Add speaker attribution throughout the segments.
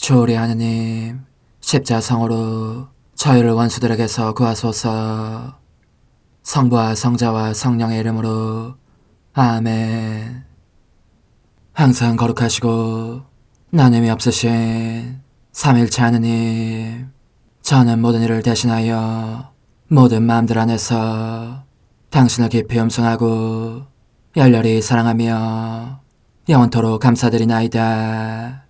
Speaker 1: 주오리 하느님, 십자성으로 저희를 원수들에게서 구하소서. 성부와 성자와 성령의 이름으로 아멘. 항상 거룩하시고 나눔이 없으신 삼일체 하느님, 저는 모든 일을 대신하여 모든 마음들 안에서 당신을 깊이 음성하고 열렬히 사랑하며 영원토록 감사드리나이다.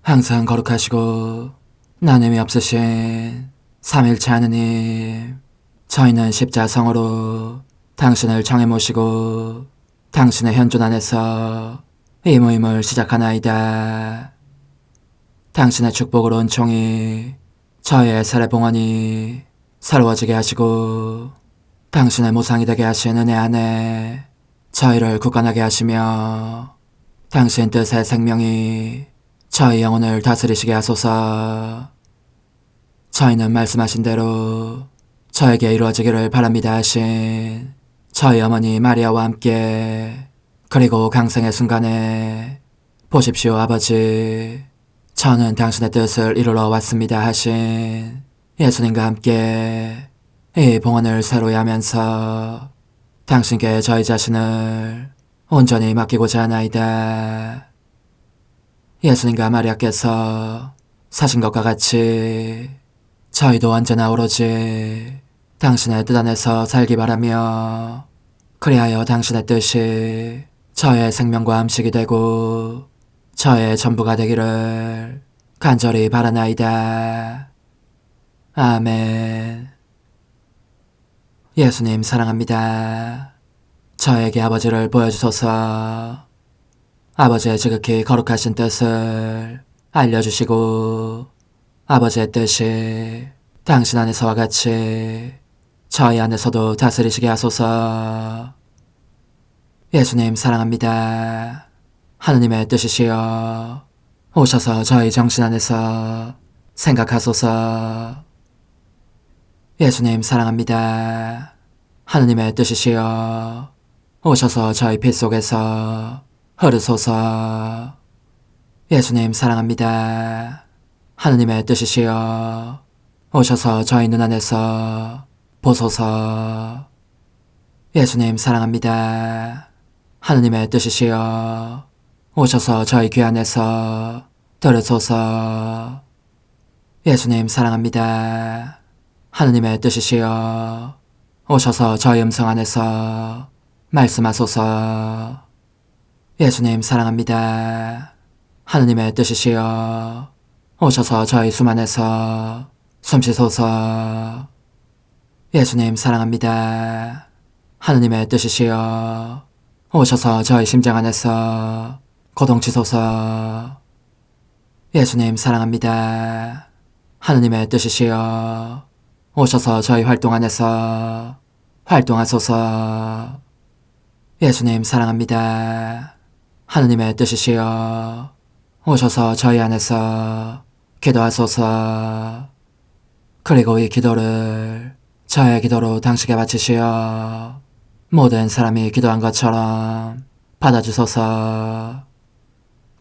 Speaker 1: 항상 거룩하시고 나눔이 없으신 삼일체 하느님, 저희는 십자성으로 당신을 정해 모시고 당신의 현존 안에서 이 모임을 시작하나이다. 당신의 축복으로 은총이 저희의 세례봉헌이 새로워지게 하시고 당신의 모상이 되게 하신 은혜 안에 저희를 굳건하게 하시며 당신 뜻의 생명이 저희 영혼을 다스리시게 하소서. 저희는 말씀하신 대로 저에게 이루어지기를 바랍니다 하신 저희 어머니 마리아와 함께, 그리고 강생의 순간에 보십시오 아버지, 저는 당신의 뜻을 이루러 왔습니다 하신 예수님과 함께 이 봉헌을 새로이 하면서 당신께 저희 자신을 온전히 맡기고자 하나이다. 예수님과 마리아께서 사신 것과 같이 저희도 언제나 오로지 당신의 뜻 안에서 살기 바라며, 그리하여 당신의 뜻이 저의 생명과 음식이 되고 저의 전부가 되기를 간절히 바라나이다. 아멘. 예수님 사랑합니다. 저에게 아버지를 보여주소서. 아버지의 지극히 거룩하신 뜻을 알려주시고 아버지의 뜻이 당신 안에서와 같이 저희 안에서도 다스리시게 하소서. 예수님 사랑합니다. 하느님의 뜻이시여 오셔서 저희 정신 안에서 생각하소서. 예수님 사랑합니다. 하느님의 뜻이시여 오셔서 저희 피 속에서 흐르소서. 예수님 사랑합니다. 하느님의 뜻이시여 오셔서 저희 눈 안에서 보소서. 예수님 사랑합니다. 하느님의 뜻이시여 오셔서 저희 귀 안에서 들으소서. 예수님 사랑합니다. 하느님의 뜻이시여 오셔서 저희 음성 안에서 말씀하소서. 예수님 사랑합니다. 하느님의 뜻이시여 오셔서 저희 숨 안에서 숨쉬소서. 예수님 사랑합니다. 하느님의 뜻이시여 오셔서 저희 심장 안에서 고동치소서. 예수님 사랑합니다. 하느님의 뜻이시여 오셔서 저희 활동 안에서 활동하소서. 예수님 사랑합니다. 하느님의 뜻이시여 오셔서 저희 안에서 기도하소서. 그리고 이 기도를 저의 기도로 당신께 바치시어 모든 사람이 기도한 것처럼 받아주소서.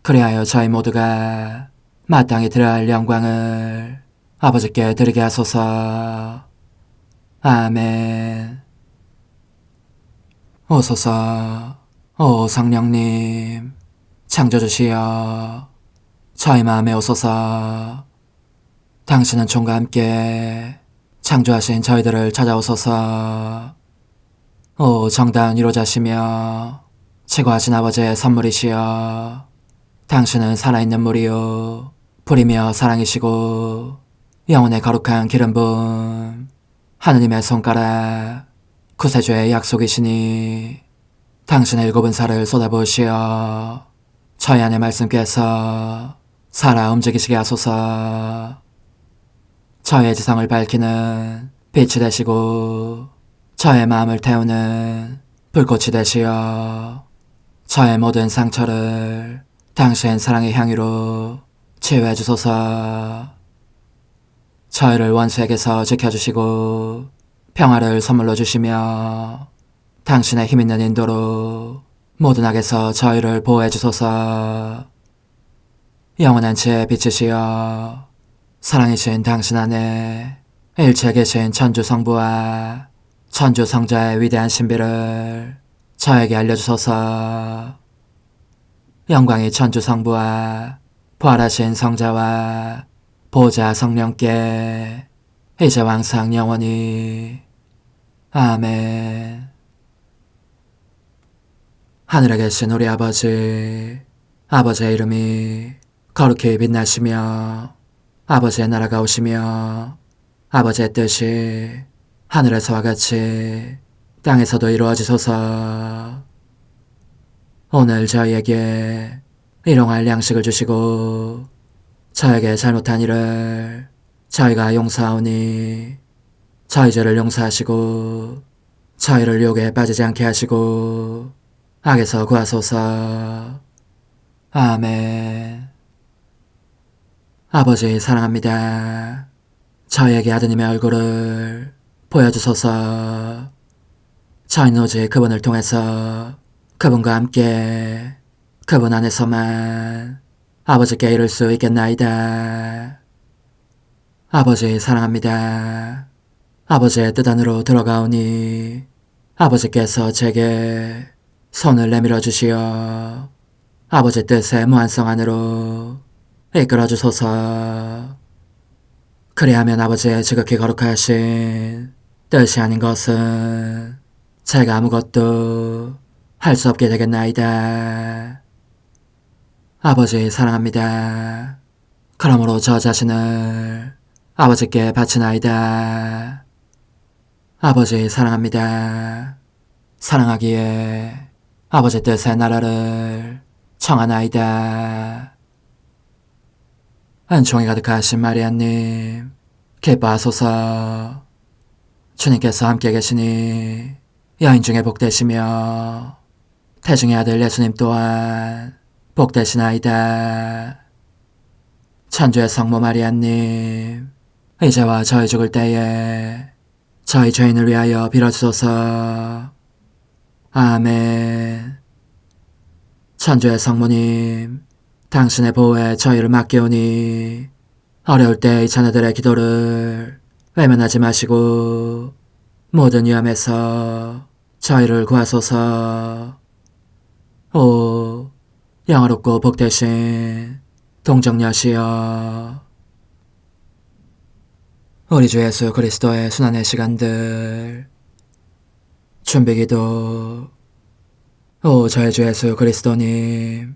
Speaker 1: 그리하여 저희 모두가 마땅히 드려야 할 영광을 아버지께 드리게 하소서. 아멘. 오소서. 오 성령님 창조주시여 저희 마음에 오소서. 당신은 총과 함께 창조하신 저희들을 찾아오소서. 오 정다운 위로자시며 최고하신 아버지의 선물이시여 당신은 살아있는 물이요 불이며 사랑이시고 영혼의 거룩한 기름 부음 하느님의 손가락 구세주의 약속이시니 당신의 일곱은 살을 쏟아부으시어 저희 안의 말씀께서 살아 움직이시게 하소서. 저의 지성을 밝히는 빛이 되시고 저의 마음을 태우는 불꽃이 되시어 저의 모든 상처를 당신 사랑의 향유로 치유해 주소서. 저희를 원수에게서 지켜주시고 평화를 선물로 주시며 당신의 힘있는 인도로 모든 악에서 저희를 보호해 주소서. 영원한 제 빛이시여 사랑이신 당신 안에 일체 계신 천주 성부와 천주 성자의 위대한 신비를 저에게 알려주소서. 영광이 천주 성부와 부활하신 성자와 보좌 성령께 이제와 항상 영원히 아멘. 하늘에 계신 우리 아버지, 아버지의 이름이 거룩히 빛나시며 아버지의 나라가 오시며 아버지의 뜻이 하늘에서와 같이 땅에서도 이루어지소서. 오늘 저희에게 일용할 양식을 주시고 저에게 잘못한 일을 저희가 용서하오니 저희 죄를 용서하시고 저희를 유혹에 빠지지 않게 하시고 악에서 구하소서. 아멘. 아버지 사랑합니다. 저희에게 아드님의 얼굴을 보여주소서. 저희는 오직 그분을 통해서 그분과 함께 그분 안에서만 아버지께 이룰 수 있겠나이다. 아버지 사랑합니다. 아버지의 뜻 안으로 들어가오니 아버지께서 제게 손을 내밀어 주시어 아버지 뜻의 무한성 안으로 이끌어 주소서. 그리하면 아버지의 지극히 거룩하신 뜻이 아닌 것은 제가 아무것도 할 수 없게 되겠나이다. 아버지 사랑합니다. 그러므로 저 자신을 아버지께 바치나이다. 아버지 사랑합니다. 사랑하기에 아버지 뜻의 나라를 청하나이다. 은총이 가득하신 마리아님, 기뻐하소서. 주님께서 함께 계시니 여인 중에 복되시며 태중의 아들 예수님 또한 복되시나이다. 천주의 성모 마리아님, 이제와 저희 죽을 때에 저희 죄인을 위하여 빌어주소서. 아멘. 천주의 성모님, 당신의 보호에 저희를 맡기오니 어려울 때 이 자녀들의 기도를 외면하지 마시고 모든 위험에서 저희를 구하소서. 오, 영화롭고 복되신 동정녀시여, 우리 주 예수 그리스도의 순환의 시간들 준비기도. 오 저희 주 예수 그리스도님,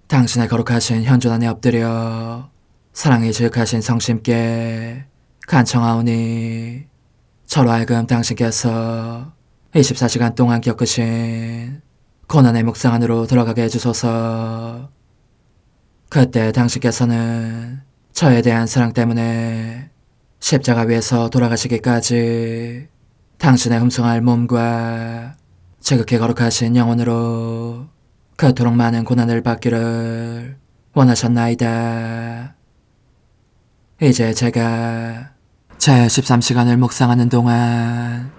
Speaker 1: 당신의 거룩하신 현존 안에 엎드려 사랑이 지극하신 성심께 간청하오니 저로 하여금 당신께서 24시간 동안 겪으신 고난의 묵상 안으로 들어가게 해주소서. 그때 당신께서는 저에 대한 사랑 때문에 십자가 위에서 돌아가시기까지 당신의 흠숭할 몸과 지극히 거룩하신 영혼으로 그토록 많은 고난을 받기를 원하셨나이다. 이제 제가 제 13시간을 묵상하는 동안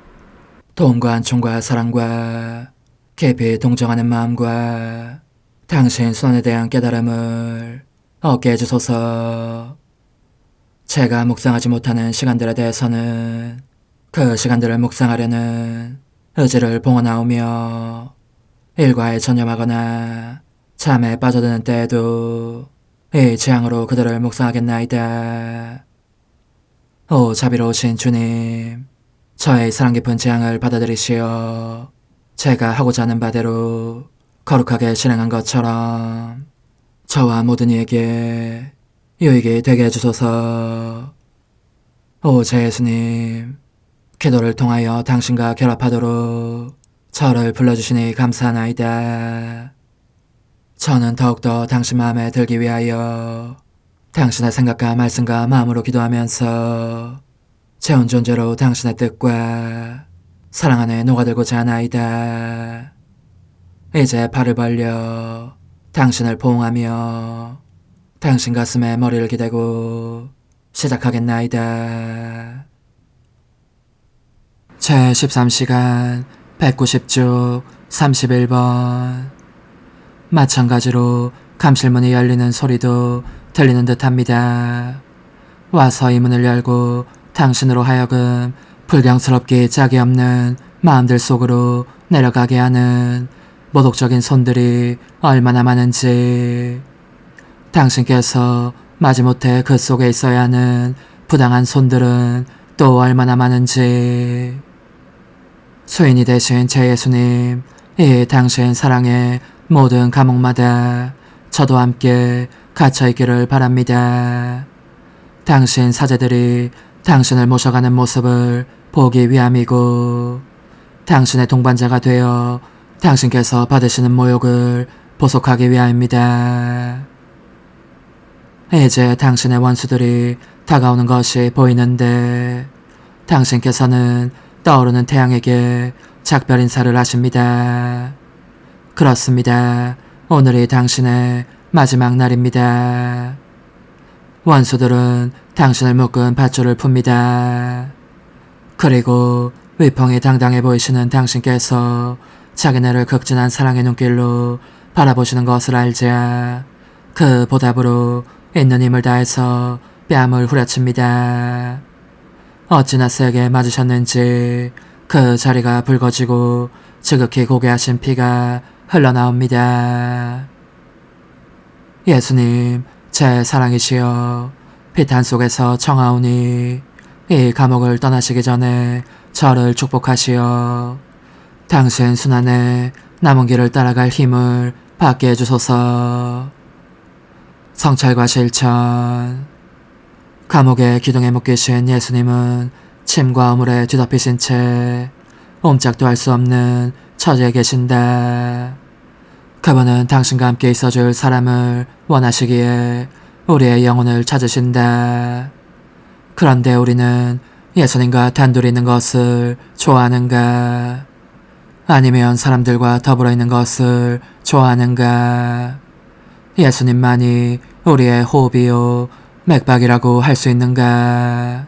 Speaker 1: 도움과 은총과 사랑과 깊이 동정하는 마음과 당신 손에 대한 깨달음을 얻게 해주소서. 제가 묵상하지 못하는 시간들에 대해서는 그 시간들을 묵상하려는 의지를 봉헌하오며 일과에 전념하거나 잠에 빠져드는 때에도 이 취향으로 그들을 묵상하겠나이다. 오 자비로우신 주님, 저의 사랑 깊은 재앙을 받아들이시어 제가 하고자 하는 바대로 거룩하게 실행한 것처럼 저와 모든 이에게 유익이 되게 해주소서. 오 제 예수님, 기도를 통하여 당신과 결합하도록 저를 불러주시니 감사하나이다. 저는 더욱더 당신 마음에 들기 위하여 당신의 생각과 말씀과 마음으로 기도하면서 제 온 존재로 당신의 뜻과 사랑 안에 녹아들고자 하나이다. 이제 발을 벌려 당신을 포옹하며 당신 가슴에 머리를 기대고 시작하겠나이다. 제 13시간 190쪽 31번. 마찬가지로 감실문이 열리는 소리도 들리는 듯합니다. 와서 이 문을 열고 당신으로 하여금 불경스럽게 짝이 없는 마음들 속으로 내려가게 하는 모독적인 손들이 얼마나 많은지, 당신께서 마지못해 그 속에 있어야 하는 부당한 손들은 또 얼마나 많은지. 수인이 되신 제 예수님, 이 당신 사랑의 모든 감옥마다 저도 함께 갇혀있기를 바랍니다. 당신 사제들이 당신을 모셔가는 모습을 보기 위함이고, 당신의 동반자가 되어 당신께서 받으시는 모욕을 보속하기 위함입니다. 이제 당신의 원수들이 다가오는 것이 보이는데, 당신께서는 떠오르는 태양에게 작별 인사를 하십니다. 그렇습니다. 오늘이 당신의 마지막 날입니다. 원수들은 당신을 묶은 밧줄을 풉니다. 그리고 위풍이 당당해 보이시는 당신께서 자기네를 극진한 사랑의 눈길로 바라보시는 것을 알자 그 보답으로 있는 힘을 다해서 뺨을 후려칩니다. 어찌나 세게 맞으셨는지 그 자리가 붉어지고 지극히 고개하신 피가 흘러나옵니다. 예수님, 제 사랑이시여, 비탄 속에서 청하오니 이 감옥을 떠나시기 전에 저를 축복하시어 당신 순환에 남은 길을 따라갈 힘을 받게 해주소서. 성찰과 실천. 감옥의 기둥에 묶이신 예수님은 침과 우물에 뒤덮이신 채 옴짝도 할 수 없는 처지에 계신다. 그분은 당신과 함께 있어줄 사람을 원하시기에 우리의 영혼을 찾으신다. 그런데 우리는 예수님과 단둘이 있는 것을 좋아하는가? 아니면 사람들과 더불어 있는 것을 좋아하는가? 예수님만이 우리의 호흡이요 맥박이라고 할 수 있는가?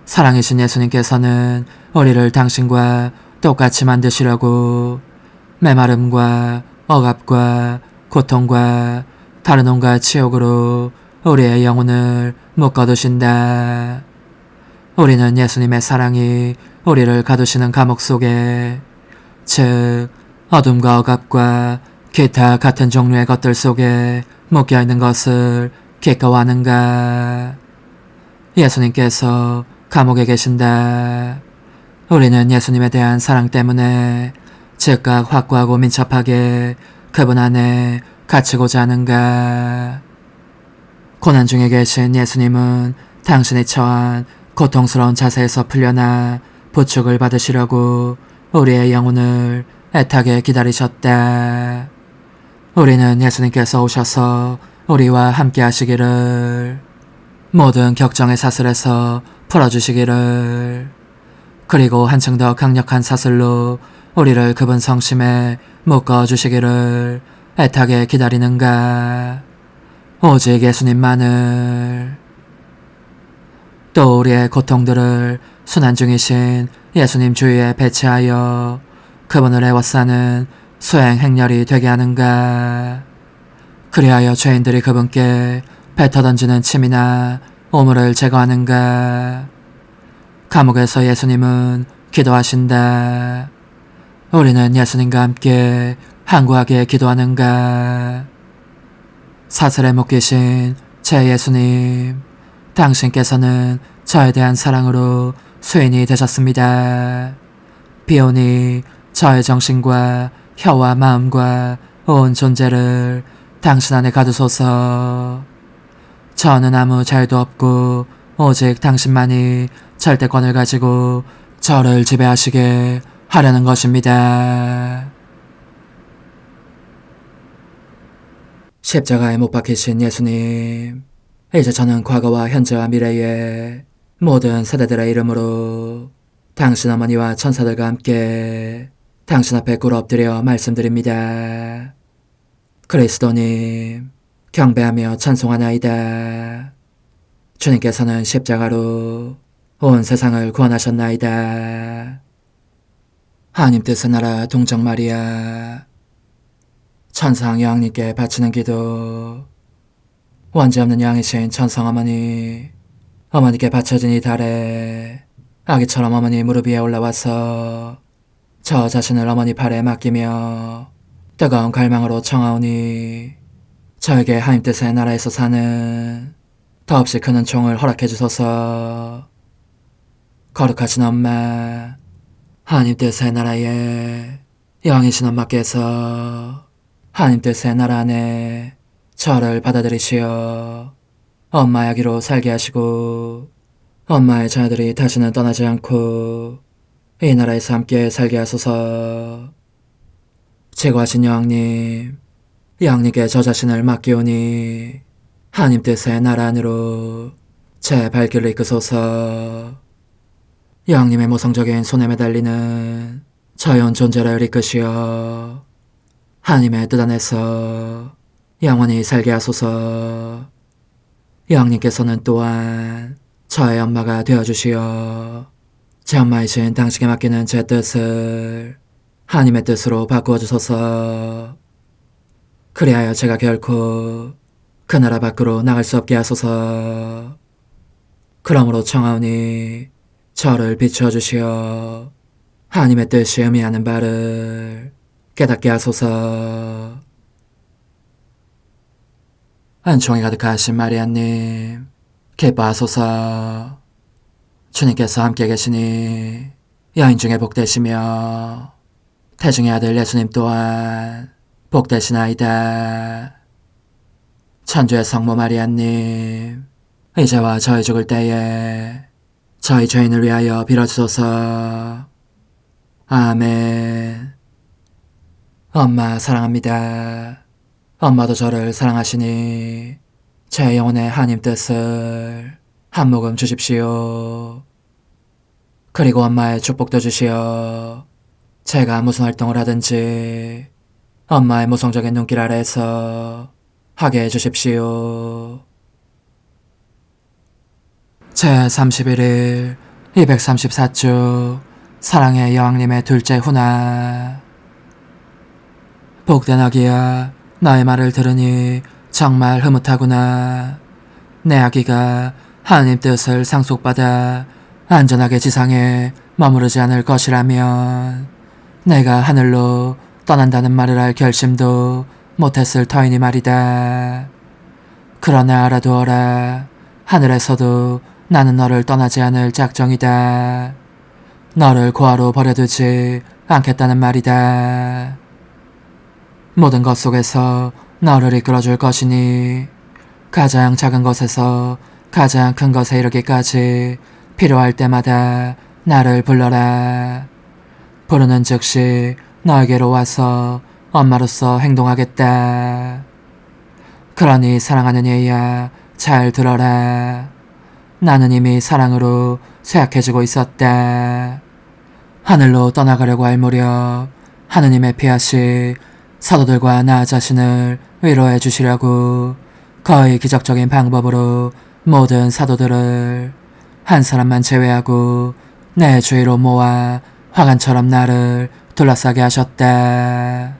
Speaker 1: 사랑이신 예수님께서는 우리를 당신과 똑같이 만드시려고 메마름과 억압과 고통과 다른 온갖 치욕으로 우리의 영혼을 묶어두신다. 우리는 예수님의 사랑이 우리를 가두시는 감옥 속에, 즉 어둠과 억압과 기타 같은 종류의 것들 속에 묶여있는 것을 기꺼워하는가? 예수님께서 감옥에 계신다. 우리는 예수님에 대한 사랑 때문에 즉각 확고하고 민첩하게 그분 안에 갇히고자 하는가? 고난 중에 계신 예수님은 당신이 처한 고통스러운 자세에서 풀려나 부축을 받으시려고 우리의 영혼을 애타게 기다리셨다. 우리는 예수님께서 오셔서 우리와 함께 하시기를, 모든 격정의 사슬에서 풀어주시기를, 그리고 한층 더 강력한 사슬로 우리를 그분 성심에 묶어주시기를 애타게 기다리는가? 오직 예수님만을. 또 우리의 고통들을 순환 중이신 예수님 주위에 배치하여 그분을 애워싸는 수행 행렬이 되게 하는가? 그리하여 죄인들이 그분께 뱉어던지는 침이나 오물을 제거하는가? 감옥에서 예수님은 기도하신다. 우리는 예수님과 함께 항구하게 기도하는가? 사슬에 묶이신 제 예수님, 당신께서는 저에 대한 사랑으로 수인이 되셨습니다. 비오니 저의 정신과 혀와 마음과 온 존재를 당신 안에 가두소서. 저는 아무 자유도 없고 오직 당신만이 절대권을 가지고 저를 지배하시게 하려는 것입니다. 십자가에 못 박히신 예수님, 이제 저는 과거와 현재와 미래의 모든 세대들의 이름으로 당신 어머니와 천사들과 함께 당신 앞에 꿇어 엎드려 말씀드립니다. 그리스도님, 경배하며 찬송하나이다. 주님께서는 십자가로 온 세상을 구원하셨나이다. 하나님 뜻은 알아 동정 마리아, 천상 여왕님께 바치는 기도. 원죄 없는 양이신 천성어머니, 어머니께 바쳐진 이 달에 아기처럼 어머니 무릎 위에 올라와서 저 자신을 어머니 팔에 맡기며 뜨거운 갈망으로 청하오니 저에게 하나님 뜻의 나라에서 사는 더없이 큰 은총을 허락해 주소서. 거룩하신 엄마, 하나님 뜻의 나라에 영이신 엄마께서 하나님 뜻의 나라 안에 저를 받아들이시어 엄마의 아기로 살게 하시고 엄마의 자녀들이 다시는 떠나지 않고 이 나라에서 함께 살게 하소서. 제거하신 여왕님, 여왕님께 저 자신을 맡기오니 하나님 뜻의 나라 안으로 제 발길을 이끄소서. 여왕님의 모성적인 손에 매달리는 저연 존재를 이끄시어 하나님의 뜻 안에서 영원히 살게 하소서. 여왕님께서는 또한 저의 엄마가 되어주시어 제 엄마이신 당신께 맡기는 제 뜻을 하나님의 뜻으로 바꾸어 주소서. 그리하여 제가 결코 그 나라 밖으로 나갈 수 없게 하소서. 그러므로 청하오니 저를 비추어 주시어 하나님의 뜻이 의미하는 바를 깨닫게 하소서. 은총이 가득하신 마리아님, 기뻐하소서. 주님께서 함께 계시니 여인 중에 복되시며 태중의 아들 예수님 또한 복되시나이다. 천주의 성모 마리아님, 이제와 저희 죽을 때에 저희 죄인을 위하여 빌어주소서. 아멘. 엄마 사랑합니다. 엄마도 저를 사랑하시니 제 영혼의 하나님 뜻을 한 모금 주십시오. 그리고 엄마의 축복도 주시어 제가 무슨 활동을 하든지 엄마의 모성적인 눈길 아래에서 하게 해주십시오. 제31일 234주 사랑의 여왕님의 둘째 훈화. 복된 아기야, 너의 말을 들으니 정말 흐뭇하구나. 내 아기가 하나님 뜻을 상속받아 안전하게 지상에 머무르지 않을 것이라면 내가 하늘로 떠난다는 말을 할 결심도 못했을 터이니 말이다. 그러나 알아두어라. 하늘에서도 나는 너를 떠나지 않을 작정이다. 너를 고아로 버려두지 않겠다는 말이다. 모든 것 속에서 너를 이끌어줄 것이니 가장 작은 것에서 가장 큰 것에 이르기까지 필요할 때마다 나를 불러라. 부르는 즉시 너에게로 와서 엄마로서 행동하겠다. 그러니 사랑하는 얘야, 잘 들어라. 나는 이미 사랑으로 쇠약해지고 있었다. 하늘로 떠나가려고 할 무렵 하느님의 피하시 사도들과 나 자신을 위로해 주시려고 거의 기적적인 방법으로 모든 사도들을 한 사람만 제외하고 내 주위로 모아 화관처럼 나를 둘러싸게 하셨다.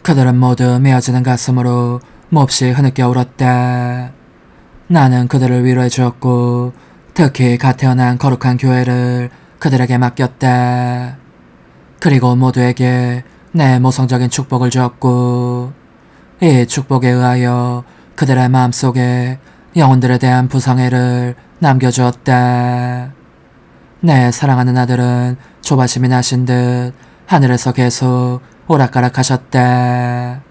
Speaker 1: 그들은 모두 메어지는 가슴으로 몹시 흐느껴 울었다. 나는 그들을 위로해 주었고 특히 갓 태어난 거룩한 교회를 그들에게 맡겼다. 그리고 모두에게 내 모성적인 축복을 주었고 이 축복에 의하여 그들의 마음속에 영혼들에 대한 부성애를 남겨주었다. 내 사랑하는 아들은 조바심이 나신 듯 하늘에서 계속 오락가락하셨다.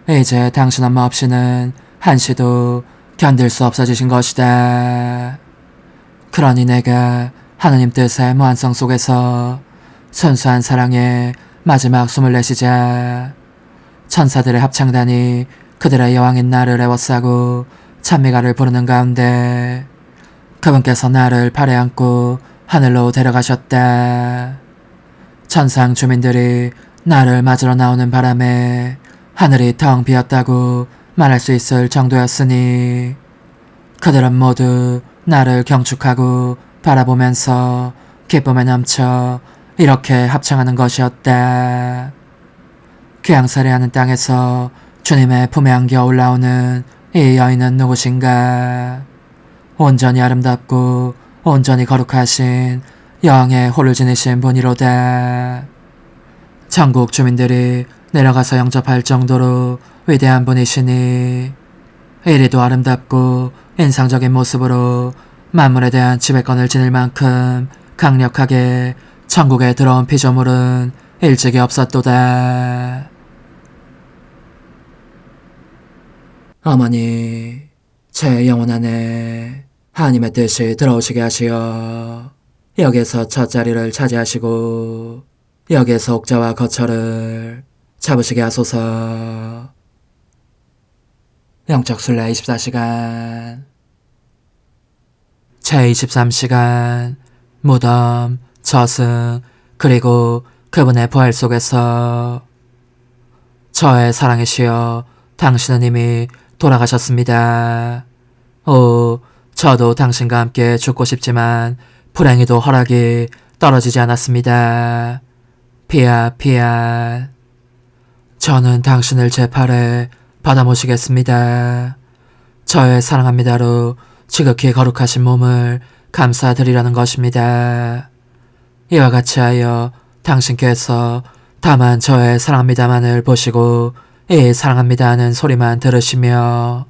Speaker 1: 이제 당신 엄마 없이는 한시도 견딜 수 없어지신 것이다. 그러니 내가 하느님 뜻의 무한성 속에서 순수한 사랑에 마지막 숨을 내쉬자 천사들의 합창단이 그들의 여왕인 나를 애워싸고 찬미가를 부르는 가운데 그분께서 나를 팔에 안고 하늘로 데려가셨다. 천상 주민들이 나를 맞으러 나오는 바람에 하늘이 텅 비었다고 말할 수 있을 정도였으니 그들은 모두 나를 경축하고 바라보면서 기쁨에 넘쳐 이렇게 합창하는 것이었다. 귀양살이하는 땅에서 주님의 품에 안겨 올라오는 이 여인은 누구신가? 온전히 아름답고 온전히 거룩하신 영의 홀을 지니신 분이로다. 전국 주민들이 내려가서 영접할 정도로 위대한 분이시니 이리도 아름답고 인상적인 모습으로 만물에 대한 지배권을 지닐 만큼 강력하게 천국에 들어온 피조물은 일찍이 없었도다. 어머니, 제 영혼 안에 하나님의 뜻이 들어오시게 하시어 여기에서 첫 자리를 차지하시고 여기에서 옥자와 거처를 잡으시게 하소서. 영적순례 24시간 제23시간 무덤, 저승, 그리고 그분의 부활 속에서 저의 사랑이시여 당신은 이미 돌아가셨습니다. 오, 저도 당신과 함께 죽고 싶지만 불행히도 허락이 떨어지지 않았습니다. 피아. 저는 당신을 제 팔에 받아 모시겠습니다. 저의 사랑합니다로 지극히 거룩하신 몸을 감사드리라는 것입니다. 이와 같이 하여 당신께서 다만 저의 사랑합니다만을 보시고 이 사랑합니다 하는 소리만 들으시며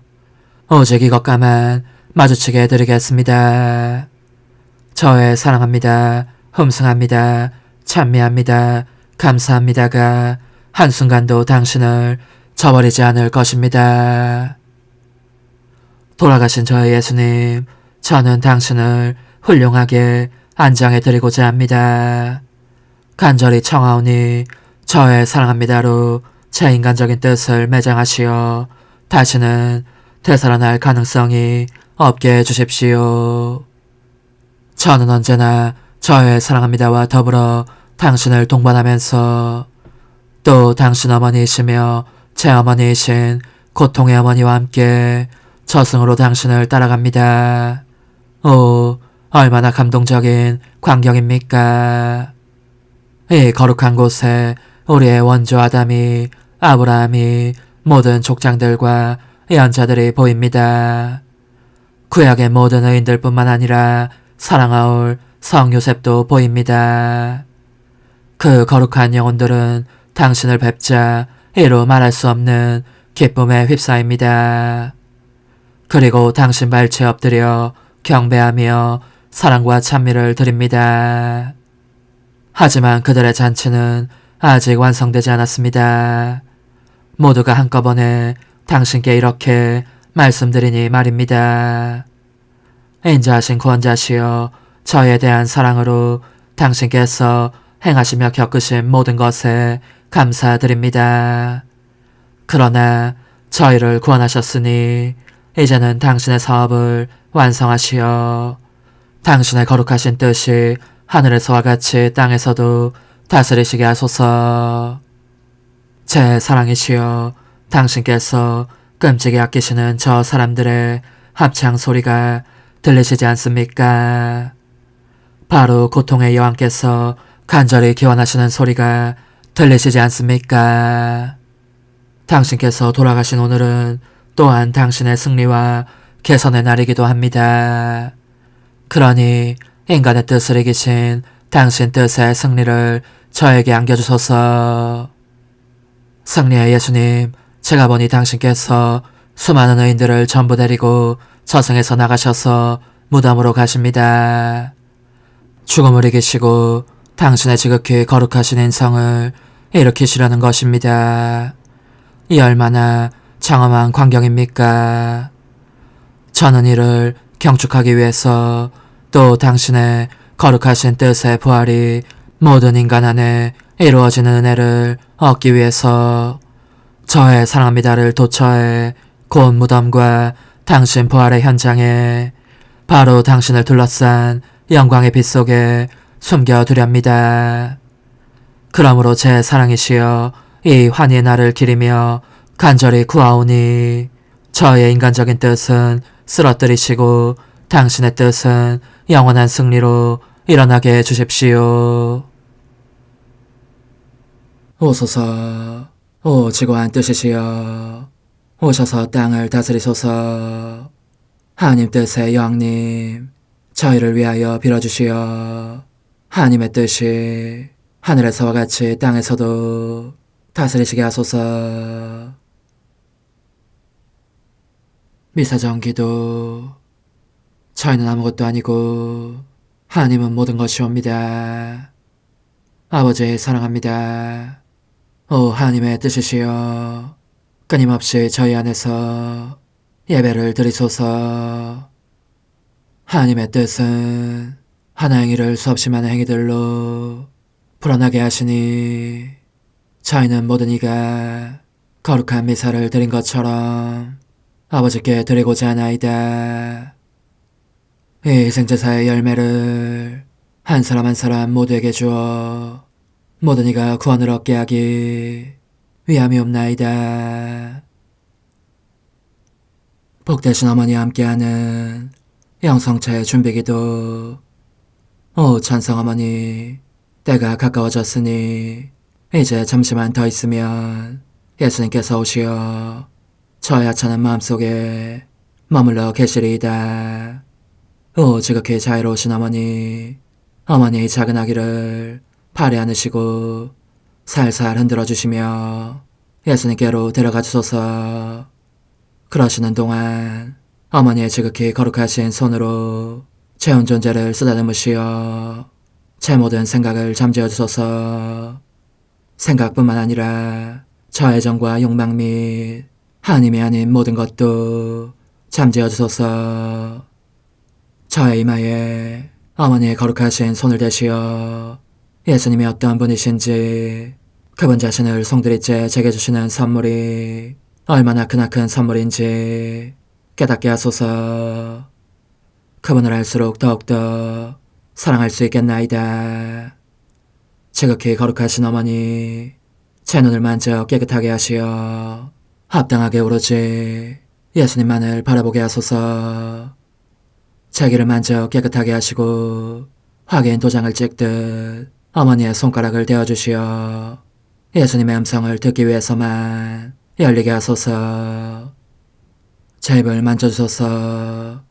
Speaker 1: 오직 이것과만 마주치게 해드리겠습니다. 저의 사랑합니다, 흠숭합니다, 찬미합니다, 감사합니다가 한순간도 당신을 저버리지 않을 것입니다. 돌아가신 저의 예수님, 저는 당신을 훌륭하게 안장해드리고자 합니다. 간절히 청하오니 저의 사랑합니다로 제 인간적인 뜻을 매장하시어 다시는 되살아날 가능성이 없게 해주십시오. 저는 언제나 저의 사랑합니다와 더불어 당신을 동반하면서 또 당신 어머니이시며 제 어머니이신 고통의 어머니와 함께 저승으로 당신을 따라갑니다. 오, 얼마나 감동적인 광경입니까? 이 거룩한 곳에 우리의 원조 아담이, 아브라함이, 모든 족장들과 예언자들이 보입니다. 구약의 모든 의인들뿐만 아니라 사랑하올 성 요셉도 보입니다. 그 거룩한 영혼들은 당신을 뵙자 이루 말할 수 없는 기쁨에 휩싸입니다. 그리고 당신 발치에 엎드려 경배하며 사랑과 찬미를 드립니다. 하지만 그들의 잔치는 아직 완성되지 않았습니다. 모두가 한꺼번에 당신께 이렇게 말씀드리니 말입니다. 인자하신 구원자시여 저에 대한 사랑으로 당신께서 행하시며 겪으신 모든 것에 감사드립니다. 그러나 저희를 구원하셨으니 이제는 당신의 사업을 완성하시어 당신의 거룩하신 뜻이 하늘에서와 같이 땅에서도 다스리시게 하소서. 제 사랑이시여 당신께서 끔찍이 아끼시는 저 사람들의 합창 소리가 들리시지 않습니까? 바로 고통의 여왕께서 간절히 기원하시는 소리가 들리시지 않습니까? 당신께서 돌아가신 오늘은 또한 당신의 승리와 개선의 날이기도 합니다. 그러니 인간의 뜻을 이기신 당신 뜻의 승리를 저에게 안겨주소서. 승리의 예수님, 제가 보니 당신께서 수많은 의인들을 전부 데리고 저승에서 나가셔서 무덤으로 가십니다. 죽음을 이기시고 당신의 지극히 거룩하신 인성을 일으키시려는 것입니다. 이 얼마나 장엄한 광경입니까? 저는 이를 경축하기 위해서 또 당신의 거룩하신 뜻의 부활이 모든 인간 안에 이루어지는 은혜를 얻기 위해서 저의 사랑합니다를 도처에 곧 무덤과 당신 부활의 현장에 바로 당신을 둘러싼 영광의 빛 속에 숨겨두렵니다. 그러므로 제 사랑이시여 이 환희의 날을 기리며 간절히 구하오니 저의 인간적인 뜻은 쓰러뜨리시고 당신의 뜻은 영원한 승리로 일어나게 해주십시오. 오소서, 오 지고한 뜻이시여, 오셔서 땅을 다스리소서. 하나님 뜻의 여왕님, 저희를 위하여 빌어주시어 하나님의 뜻이 하늘에서와 같이 땅에서도 다스리시게 하소서. 미사정 기도. 저희는 아무것도 아니고 하나님은 모든 것이옵니다. 아버지 사랑합니다. 오 하나님의 뜻이시여 끊임없이 저희 안에서 예배를 드리소서. 하나님의 뜻은 하나 행위를 수없이 많은 행위들로 불어나게 하시니 저희는 모든 이가 거룩한 미사를 드린 것처럼 아버지께 드리고자 하나이다. 이 희생제사의 열매를 한 사람 한 사람 모두에게 주어 모든 이가 구원을 얻게 하기 위함이옵나이다. 복되신 어머니와 함께하는 영성체 준비기도. 오 찬성 어머니, 때가 가까워졌으니 이제 잠시만 더 있으면 예수님께서 오시어 저의 하찮은 마음속에 머물러 계시리이다. 오 지극히 자유로우신 어머니, 어머니의 작은 아기를 팔에 안으시고 살살 흔들어 주시며 예수님께로 데려가 주소서. 그러시는 동안 어머니의 지극히 거룩하신 손으로 제 온 존재를 쓰다듬으시어 제 모든 생각을 잠재워 주소서. 생각뿐만 아니라 저의 정과 욕망 및 하나님이 아닌 모든 것도 잠재워 주소서. 저의 이마에 어머니의 거룩하신 손을 대시어 예수님이 어떤 분이신지 그분 자신을 송두리째 제게 주시는 선물이 얼마나 크나큰 선물인지 깨닫게 하소서. 그분을 알수록 더욱더 사랑할 수 있겠나이다. 지극히 거룩하신 어머니, 제 눈을 만져 깨끗하게 하시어 합당하게 오로지 예수님만을 바라보게 하소서. 제 귀를 만져 깨끗하게 하시고 확인 도장을 찍듯 어머니의 손가락을 대어주시어 예수님의 음성을 듣기 위해서만 열리게 하소서. 제 입을 만져주소서.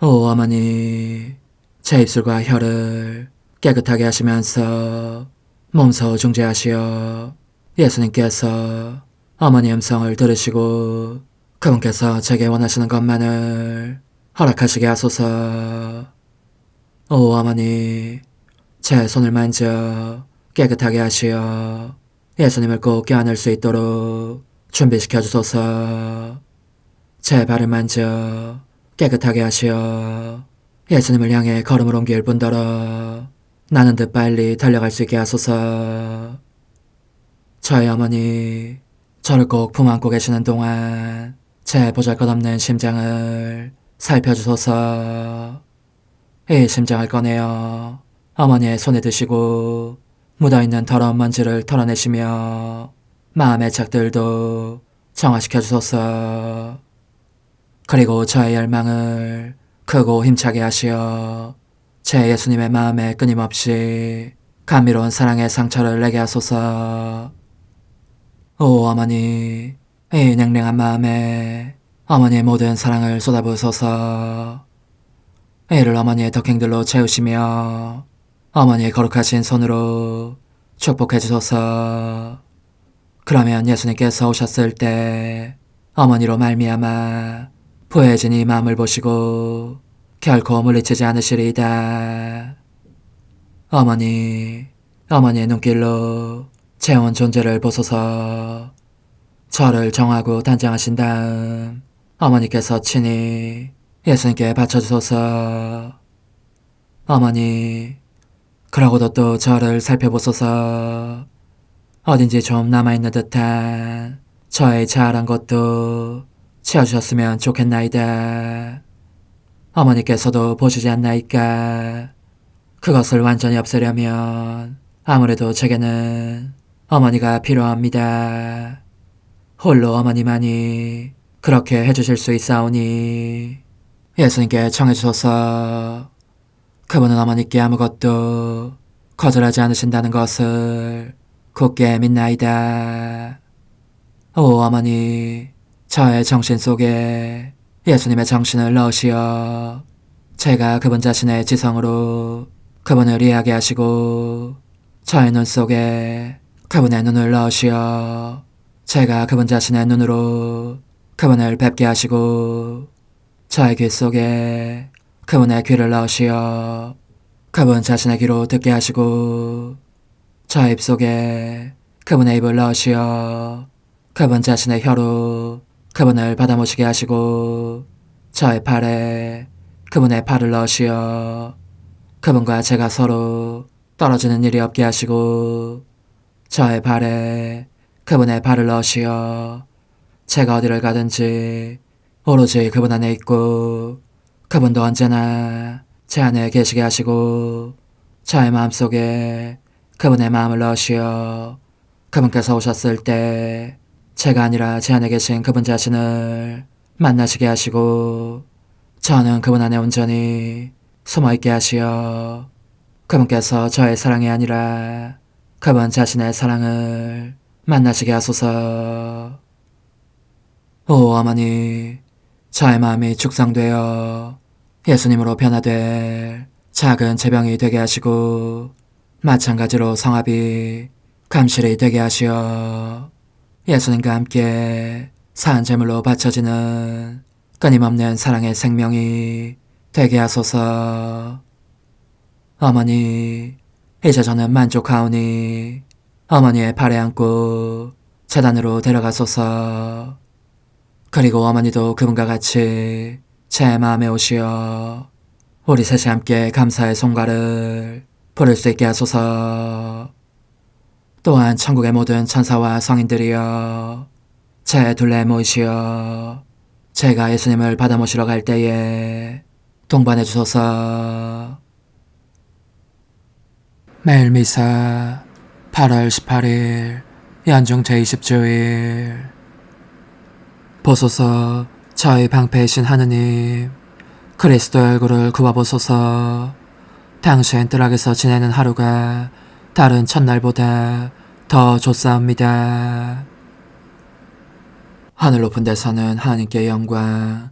Speaker 1: 오 어머니, 제 입술과 혀를 깨끗하게 하시면서 몸소 중재하시어 예수님께서 어머니의 음성을 들으시고 그분께서 제게 원하시는 것만을 허락하시게 하소서. 오 어머니, 제 손을 만져 깨끗하게 하시어 예수님을 꼭 껴안을 수 있도록 준비시켜 주소서. 제 발을 만져 깨끗하게 하시어 예수님을 향해 걸음을 옮길 뿐더러 나는 듯 빨리 달려갈 수 있게 하소서. 저의 어머니, 저를 꼭 품안고 계시는 동안 제 보잘것없는 심장을 살펴주소서. 이 심장을 꺼내어 어머니의 손에 드시고 묻어있는 더러운 먼지를 털어내시며 마음의 착들도 정화시켜 주소서. 그리고 저의 열망을 크고 힘차게 하시어 제 예수님의 마음에 끊임없이 감미로운 사랑의 상처를 내게 하소서. 오 어머니, 이 냉랭한 마음에 어머니의 모든 사랑을 쏟아부으소서. 이를 어머니의 덕행들로 채우시며 어머니의 거룩하신 손으로 축복해 주소서. 그러면 예수님께서 오셨을 때 어머니로 말미암아 부해진 이 마음을 보시고 결코 물리치지 않으시리이다. 어머니, 어머니의 눈길로 제 온 존재를 보소서. 저를 정하고 단장하신 다음 어머니께서 친히 예수님께 바쳐주소서. 어머니, 그러고도 또 저를 살펴보소서. 어딘지 좀 남아있는 듯한 저의 자아란 것도 채워주셨으면 좋겠나이다. 어머니께서도 보시지 않나이까? 그것을 완전히 없애려면 아무래도 제게는 어머니가 필요합니다. 홀로 어머니만이 그렇게 해주실 수 있사오니 예수님께 청해주소서. 그분은 어머니께 아무것도 거절하지 않으신다는 것을 굳게 믿나이다. 오 어머니, 저의 정신 속에 예수님의 정신을 넣으시어 제가 그분 자신의 지성으로 그분을 이해하게 하시고 저의 눈 속에 그분의 눈을 넣으시어 제가 그분 자신의 눈으로 그분을 뵙게 하시고 저의 귀 속에 그분의 귀를 넣으시어 그분 자신의 귀로 듣게 하시고 저의 입 속에 그분의 입을 넣으시어 그분 자신의 혀로 그분을 받아모시게 하시고 저의 팔에 그분의 팔을 넣으시어 그분과 제가 서로 떨어지는 일이 없게 하시고 저의 발에 그분의 발을 넣으시어 제가 어디를 가든지 오로지 그분 안에 있고 그분도 언제나 제 안에 계시게 하시고 저의 마음속에 그분의 마음을 넣으시어 그분께서 오셨을 때 제가 아니라 제 안에 계신 그분 자신을 만나시게 하시고 저는 그분 안에 온전히 숨어있게 하시어 그분께서 저의 사랑이 아니라 그분 자신의 사랑을 만나시게 하소서. 오 어머니, 저의 마음이 축성되어 예수님으로 변화될 작은 제병이 되게 하시고 마찬가지로 성합이 감실이 되게 하시어 예수님과 함께 산 제물로 바쳐지는 끊임없는 사랑의 생명이 되게 하소서. 어머니, 이제 저는 만족하오니 어머니의 발에 안고 제단으로 데려가소서. 그리고 어머니도 그분과 같이 제 마음에 오시어 우리 셋이 함께 감사의 송가를 부를 수 있게 하소서. 또한 천국의 모든 천사와 성인들이여 제 둘레에 모이시어 제가 예수님을 받아 모시러 갈 때에 동반해 주소서. 매일 미사 8월 18일 연중 제20주일. 보소서 저희 방패이신 하느님, 그리스도의 얼굴을 구워보소서. 당신 뜰락에서 지내는 하루가 다른 첫날보다 더 좋사옵니다. 하늘 높은 데서는 하나님께 영광,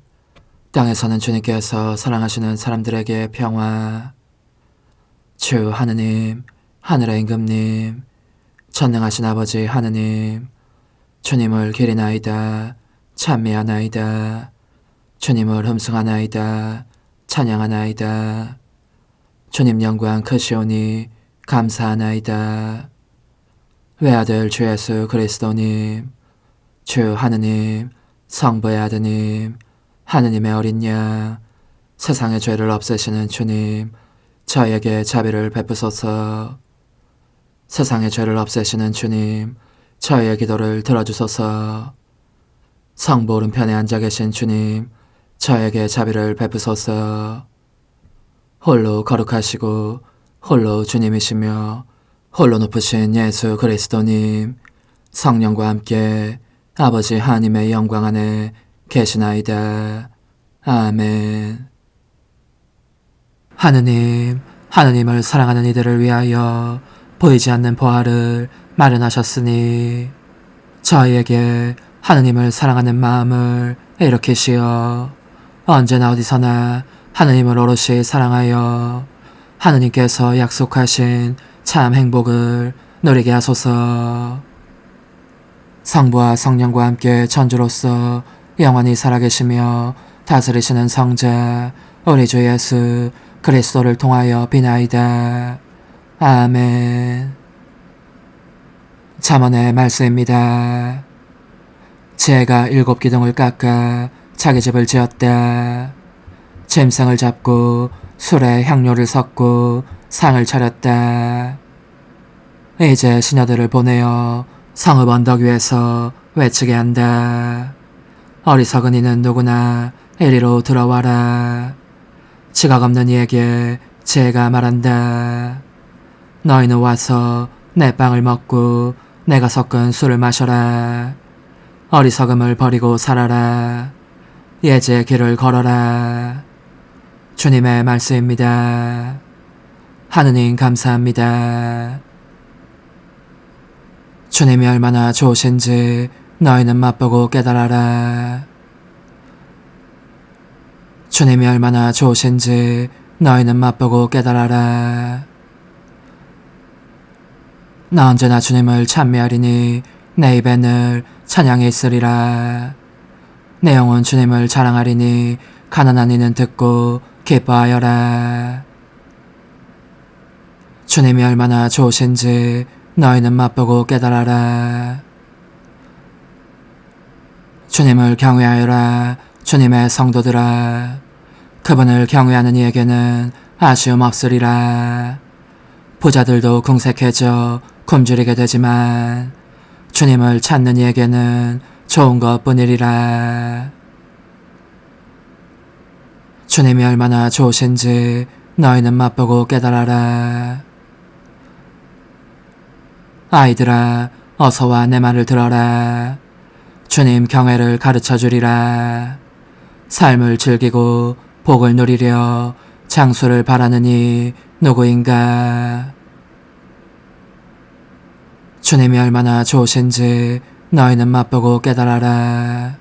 Speaker 1: 땅에서는 주님께서 사랑하시는 사람들에게 평화. 주 하느님, 하늘의 임금님, 전능하신 아버지 하느님, 주님을 기리나이다, 찬미하나이다. 주님을 흠숭하나이다, 찬양하나이다. 주님 영광 크시오니 감사하나이다. 외아들 주 예수 그리스도님, 주 하느님, 성부의 아드님, 하느님의 어린 양, 세상의 죄를 없애시는 주님, 저에게 자비를 베푸소서. 세상의 죄를 없애시는 주님, 저의 기도를 들어주소서. 성부 오른편에 앉아 계신 주님, 저에게 자비를 베푸소서. 홀로 거룩하시고 홀로 주님이시며 홀로 높으신 예수 그리스도님, 성령과 함께 아버지 하나님의 영광 안에 계시나이다. 아멘. 하느님, 하느님을 사랑하는 이들을 위하여 보이지 않는 보화를 마련하셨으니 저희에게 하느님을 사랑하는 마음을 일으키시어 언제나 어디서나 하느님을 오롯이 사랑하여 하느님께서 약속하신 참 행복을 누리게 하소서. 성부와 성령과 함께 천주로서 영원히 살아계시며 다스리시는 성자 우리 주 예수 그리스도를 통하여 비나이다. 아멘. 잠언의 말씀입니다. 지혜가 7 기둥을 깎아 자기 집을 지었다. 짐승을 잡고 술에 향료를 섞고 상을 차렸다. 이제 시녀들을 보내어 성읍 언덕 위에서 외치게 한다. 어리석은 이는 누구나 이리로 들어와라. 지각 없는 이에게 지혜가 말한다. 너희는 와서 내 빵을 먹고 내가 섞은 술을 마셔라. 어리석음을 버리고 살아라. 예지의 길을 걸어라. 주님의 말씀입니다. 하느님 감사합니다. 주님이 얼마나 좋으신지 너희는 맛보고 깨달아라. 주님이 얼마나 좋으신지 너희는 맛보고 깨달아라. 나 언제나 주님을 찬미하리니 내 입에 늘 찬양이 있으리라. 내 영혼 주님을 자랑하리니 가난한 이는 듣고 기뻐하여라. 주님이 얼마나 좋으신지 너희는 맛보고 깨달아라. 주님을 경외하여라. 주님의 성도들아. 그분을 경외하는 이에게는 아쉬움 없으리라. 부자들도 궁색해져 굶주리게 되지만 주님을 찾는 이에게는 좋은 것뿐이리라. 주님이 얼마나 좋으신지 너희는 맛보고 깨달아라. 아이들아, 어서와 내 말을 들어라. 주님 경외를 가르쳐 주리라. 삶을 즐기고 복을 누리려 장수를 바라느니 누구인가? 주님이 얼마나 좋으신지 너희는 맛보고 깨달아라.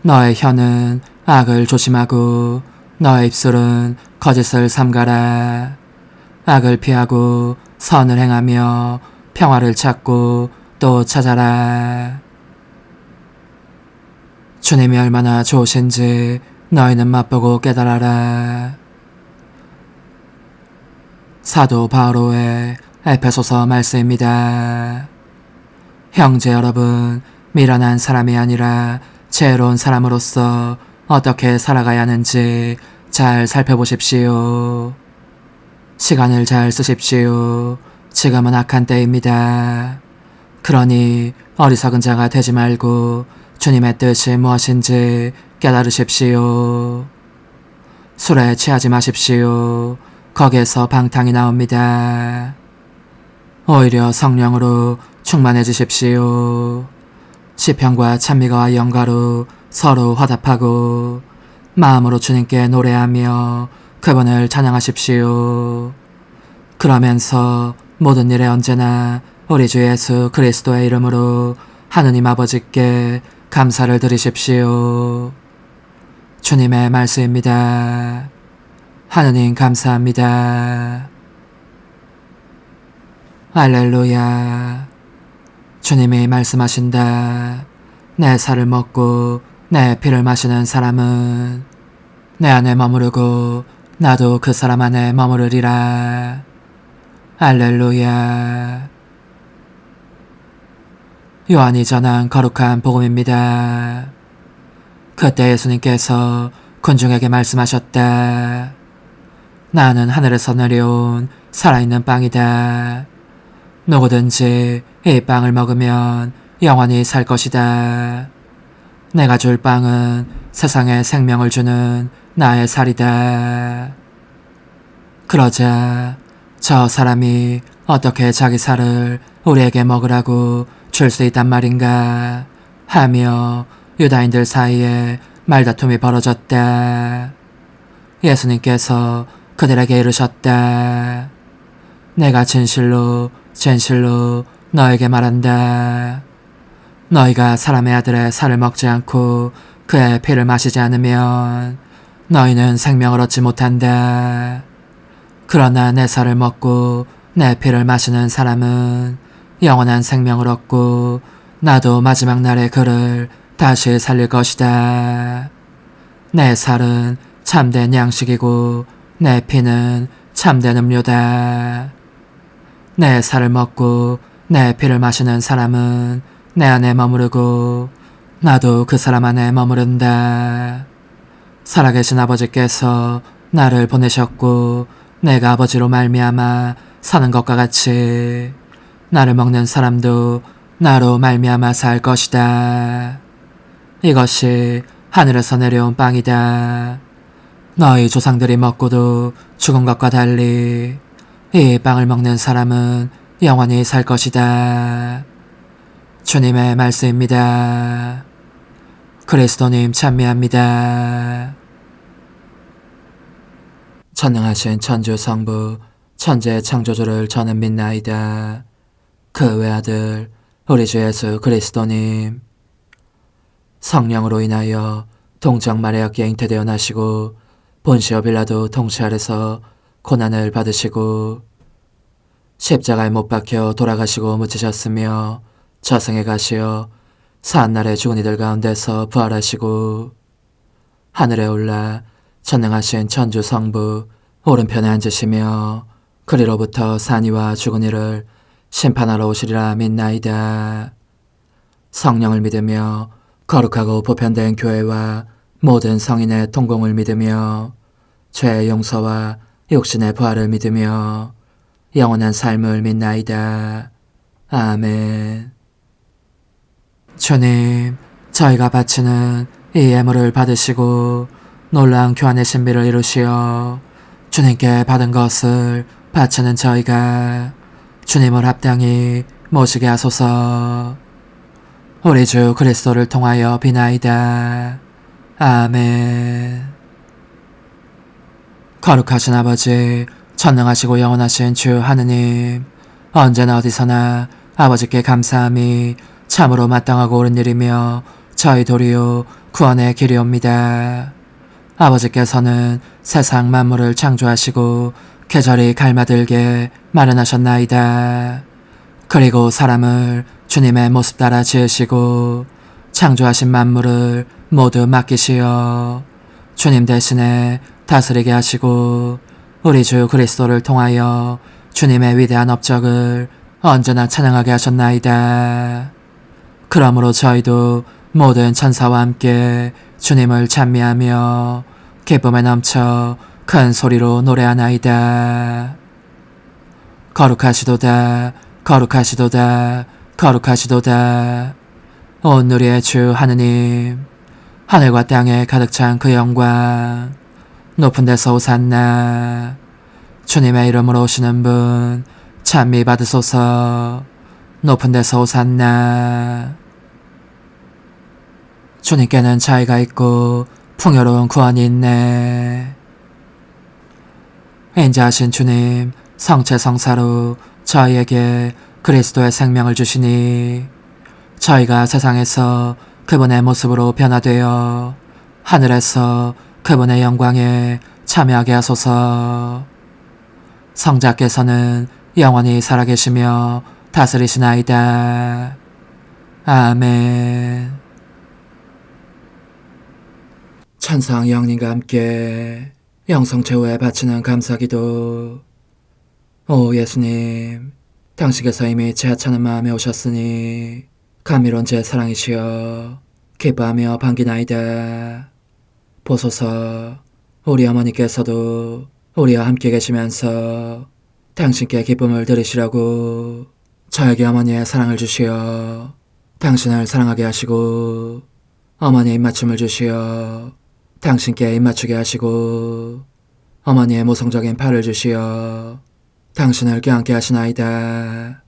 Speaker 1: 너의 혀는 악을 조심하고 너의 입술은 거짓을 삼가라. 악을 피하고 선을 행하며 평화를 찾고 또 찾아라. 주님이 얼마나 좋으신지 너희는 맛보고 깨달아라. 사도 바오로의 에베소서 말씀입니다. 형제 여러분, 미련한 사람이 아니라 지혜로운 사람으로서 어떻게 살아가야 하는지 잘 살펴보십시오. 시간을 잘 쓰십시오. 지금은 악한 때입니다. 그러니 어리석은 자가 되지 말고 주님의 뜻이 무엇인지 깨달으십시오. 술에 취하지 마십시오. 거기에서 방탕이 나옵니다. 오히려 성령으로 충만해지십시오. 시편과 찬미가와 연가로 서로 화답하고 마음으로 주님께 노래하며 그분을 찬양하십시오. 그러면서 모든 일에 언제나 우리 주 예수 그리스도의 이름으로 하느님 아버지께 감사를 드리십시오. 주님의 말씀입니다. 하느님 감사합니다. 할렐루야. 주님이 말씀하신다. 내 살을 먹고 내 피를 마시는 사람은 내 안에 머무르고 나도 그 사람 안에 머무르리라. 할렐루야. 요한이 전한 거룩한 복음입니다. 그때 예수님께서 군중에게 말씀하셨다. 나는 하늘에서 내려온 살아있는 빵이다. 누구든지 이 빵을 먹으면 영원히 살 것이다. 내가 줄 빵은 세상에 생명을 주는 나의 살이다. 그러자 저 사람이 어떻게 자기 살을 우리에게 먹으라고 줄 수 있단 말인가 하며 유다인들 사이에 말다툼이 벌어졌다. 예수님께서 그들에게 이르셨다. 내가 진실로 진실로 너에게 말한다. 너희가 사람의 아들의 살을 먹지 않고 그의 피를 마시지 않으면 너희는 생명을 얻지 못한다. 그러나 내 살을 먹고 내 피를 마시는 사람은 영원한 생명을 얻고 나도 마지막 날에 그를 다시 살릴 것이다. 내 살은 참된 양식이고 내 피는 참된 음료다. 내 살을 먹고 내 피를 마시는 사람은 내 안에 머무르고 나도 그 사람 안에 머무른다. 살아계신 아버지께서 나를 보내셨고 내가 아버지로 말미암아 사는 것과 같이 나를 먹는 사람도 나로 말미암아 살 것이다. 이것이 하늘에서 내려온 빵이다. 너희 조상들이 먹고도 죽은 것과 달리 이 빵을 먹는 사람은 영원히 살 것이다. 주님의 말씀입니다. 그리스도님 찬미합니다. 전능하신 천주 성부 천재 창조주를 저는 믿나이다. 그 외아들 우리 주 예수 그리스도님, 성령으로 인하여 동정 마리아께 잉태되어 나시고 본시오 빌라도 통치 아래서 고난을 받으시고 십자가에 못 박혀 돌아가시고 묻히셨으며 저승에 가시어 사한날에 죽은 이들 가운데서 부활하시고 하늘에 올라 전능하신 천주 성부 오른편에 앉으시며 그리로부터 산이와 죽은 이를 심판하러 오시리라 믿나이다. 성령을 믿으며 거룩하고 보편된 교회와 모든 성인의 통공을 믿으며 죄의 용서와 육신의 부활을 믿으며 영원한 삶을 믿나이다. 아멘. 주님, 저희가 바치는 이 예물을 받으시고 놀라운 교환의 신비를 이루시어 주님께 받은 것을 바치는 저희가 주님을 합당히 모시게 하소서. 우리 주 그리스도를 통하여 비나이다. 아멘. 거룩하신 아버지, 전능하시고 영원하신 주 하느님, 언제나 어디서나 아버지께 감사함이 참으로 마땅하고 옳은 일이며 저희 도리요 구원의 길이옵니다. 아버지께서는 세상 만물을 창조하시고 계절이 갈마들게 마련하셨나이다. 그리고 사람을 주님의 모습 따라 지으시고 창조하신 만물을 모두 맡기시어 주님 대신에 다스리게 하시고 우리 주 그리스도를 통하여 주님의 위대한 업적을 언제나 찬양하게 하셨나이다. 그러므로 저희도 모든 천사와 함께 주님을 찬미하며 기쁨에 넘쳐 큰 소리로 노래하나이다. 거룩하시도다, 거룩하시도다, 거룩하시도다. 온 누리의 주 하느님, 하늘과 땅에 가득 찬 그 영광, 높은 데서 오산나. 주님의 이름으로 오시는 분 찬미 받으소서. 높은 데서 오산나. 주님께는 자애가 있고 풍요로운 구원이 있네. 인자하신 주님, 성체성사로 저희에게 그리스도의 생명을 주시니 저희가 세상에서 그분의 모습으로 변화되어 하늘에서 그분의 영광에 참여하게 하소서. 성자께서는 영원히 살아계시며 다스리시나이다. 아멘. 천상 영님과 함께 영성 최후에 바치는 감사기도. 오 예수님, 당신께서 이미 제 하찮은 마음에 오셨으니 감미로운 제 사랑이시여 기뻐하며 반기나이다. 보소서, 우리 어머니께서도 우리와 함께 계시면서 당신께 기쁨을 들으시라고 저에게 어머니의 사랑을 주시어 당신을 사랑하게 하시고 어머니의 입맞춤을 주시어 당신께 입맞추게 하시고 어머니의 모성적인 팔을 주시어 당신을 껴안게 하시나이다.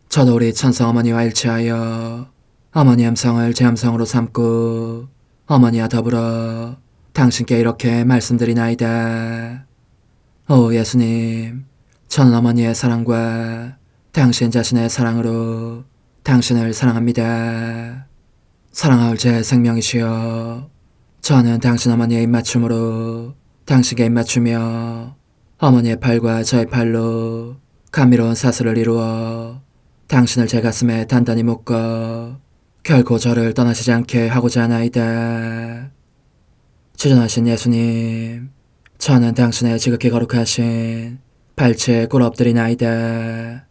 Speaker 1: 저도 우리 천성 어머니와 일치하여 어머니 음성을 제 음성으로 삼고 어머니와 더불어 당신께 이렇게 말씀드리나이다. 오 예수님, 저는 어머니의 사랑과 당신 자신의 사랑으로 당신을 사랑합니다. 사랑하올 제 생명이시여, 저는 당신 어머니의 입맞춤으로 당신께 입맞추며 어머니의 팔과 저의 팔로 감미로운 사슬을 이루어 당신을 제 가슴에 단단히 묶어 결코 저를 떠나시지 않게 하고자 하나이다. 주전하신 예수님, 저는 당신의 지극히 거룩하신 발치에 꿇어 엎드리나이다.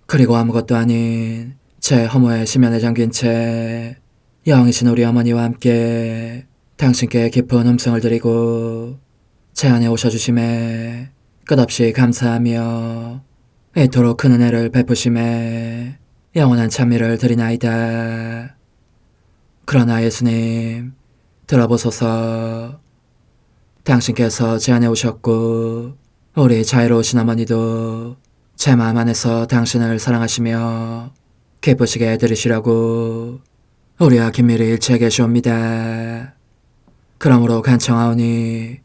Speaker 1: 그리고 아무것도 아닌 제 허무에 심연에 잠긴 채 영이신 우리 어머니와 함께 당신께 깊은 음성을 드리고 제 안에 오셔주심에 끝없이 감사하며 이토록 큰 은혜를 베푸심에 영원한 찬미를 드리나이다. 그러나 예수님, 들어보소서. 당신께서 제 안에 오셨고 우리 자애로우신 어머니도 제 마음 안에서 당신을 사랑하시며 기쁘시게 해드리시라고 우리와 긴밀히 일치해 계시옵니다. 그러므로 간청하오니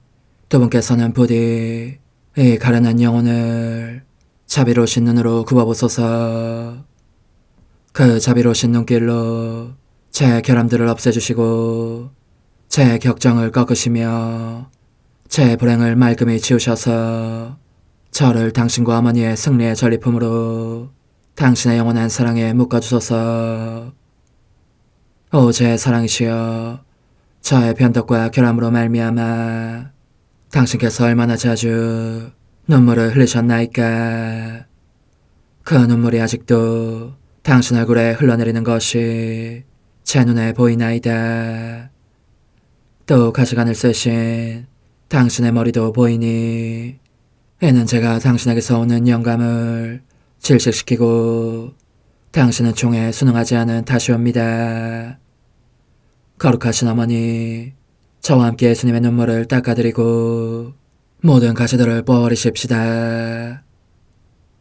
Speaker 1: 두 분께서는 부디 이 가련한 영혼을 자비로우신 눈으로 굽어보소서. 그 자비로우신 눈길로 제 결함들을 없애주시고 제 격정을 꺾으시며 제 불행을 말끔히 지우셔서 저를 당신과 어머니의 승리의 전리품으로 당신의 영원한 사랑에 묶어주소서. 오 제 사랑이시여, 저의 변덕과 결함으로 말미암아 당신께서 얼마나 자주 눈물을 흘리셨나이까. 그 눈물이 아직도 당신 얼굴에 흘러내리는 것이 제 눈에 보이나이다. 또 가시관을 쓰신 당신의 머리도 보이니 이는 제가 당신에게서 오는 영감을 질식시키고 당신은 총에 순응하지 않은 탓이옵니다. 거룩하신 어머니, 저와 함께 예수님의 눈물을 닦아드리고 모든 가시들을 뽑아버리십시다.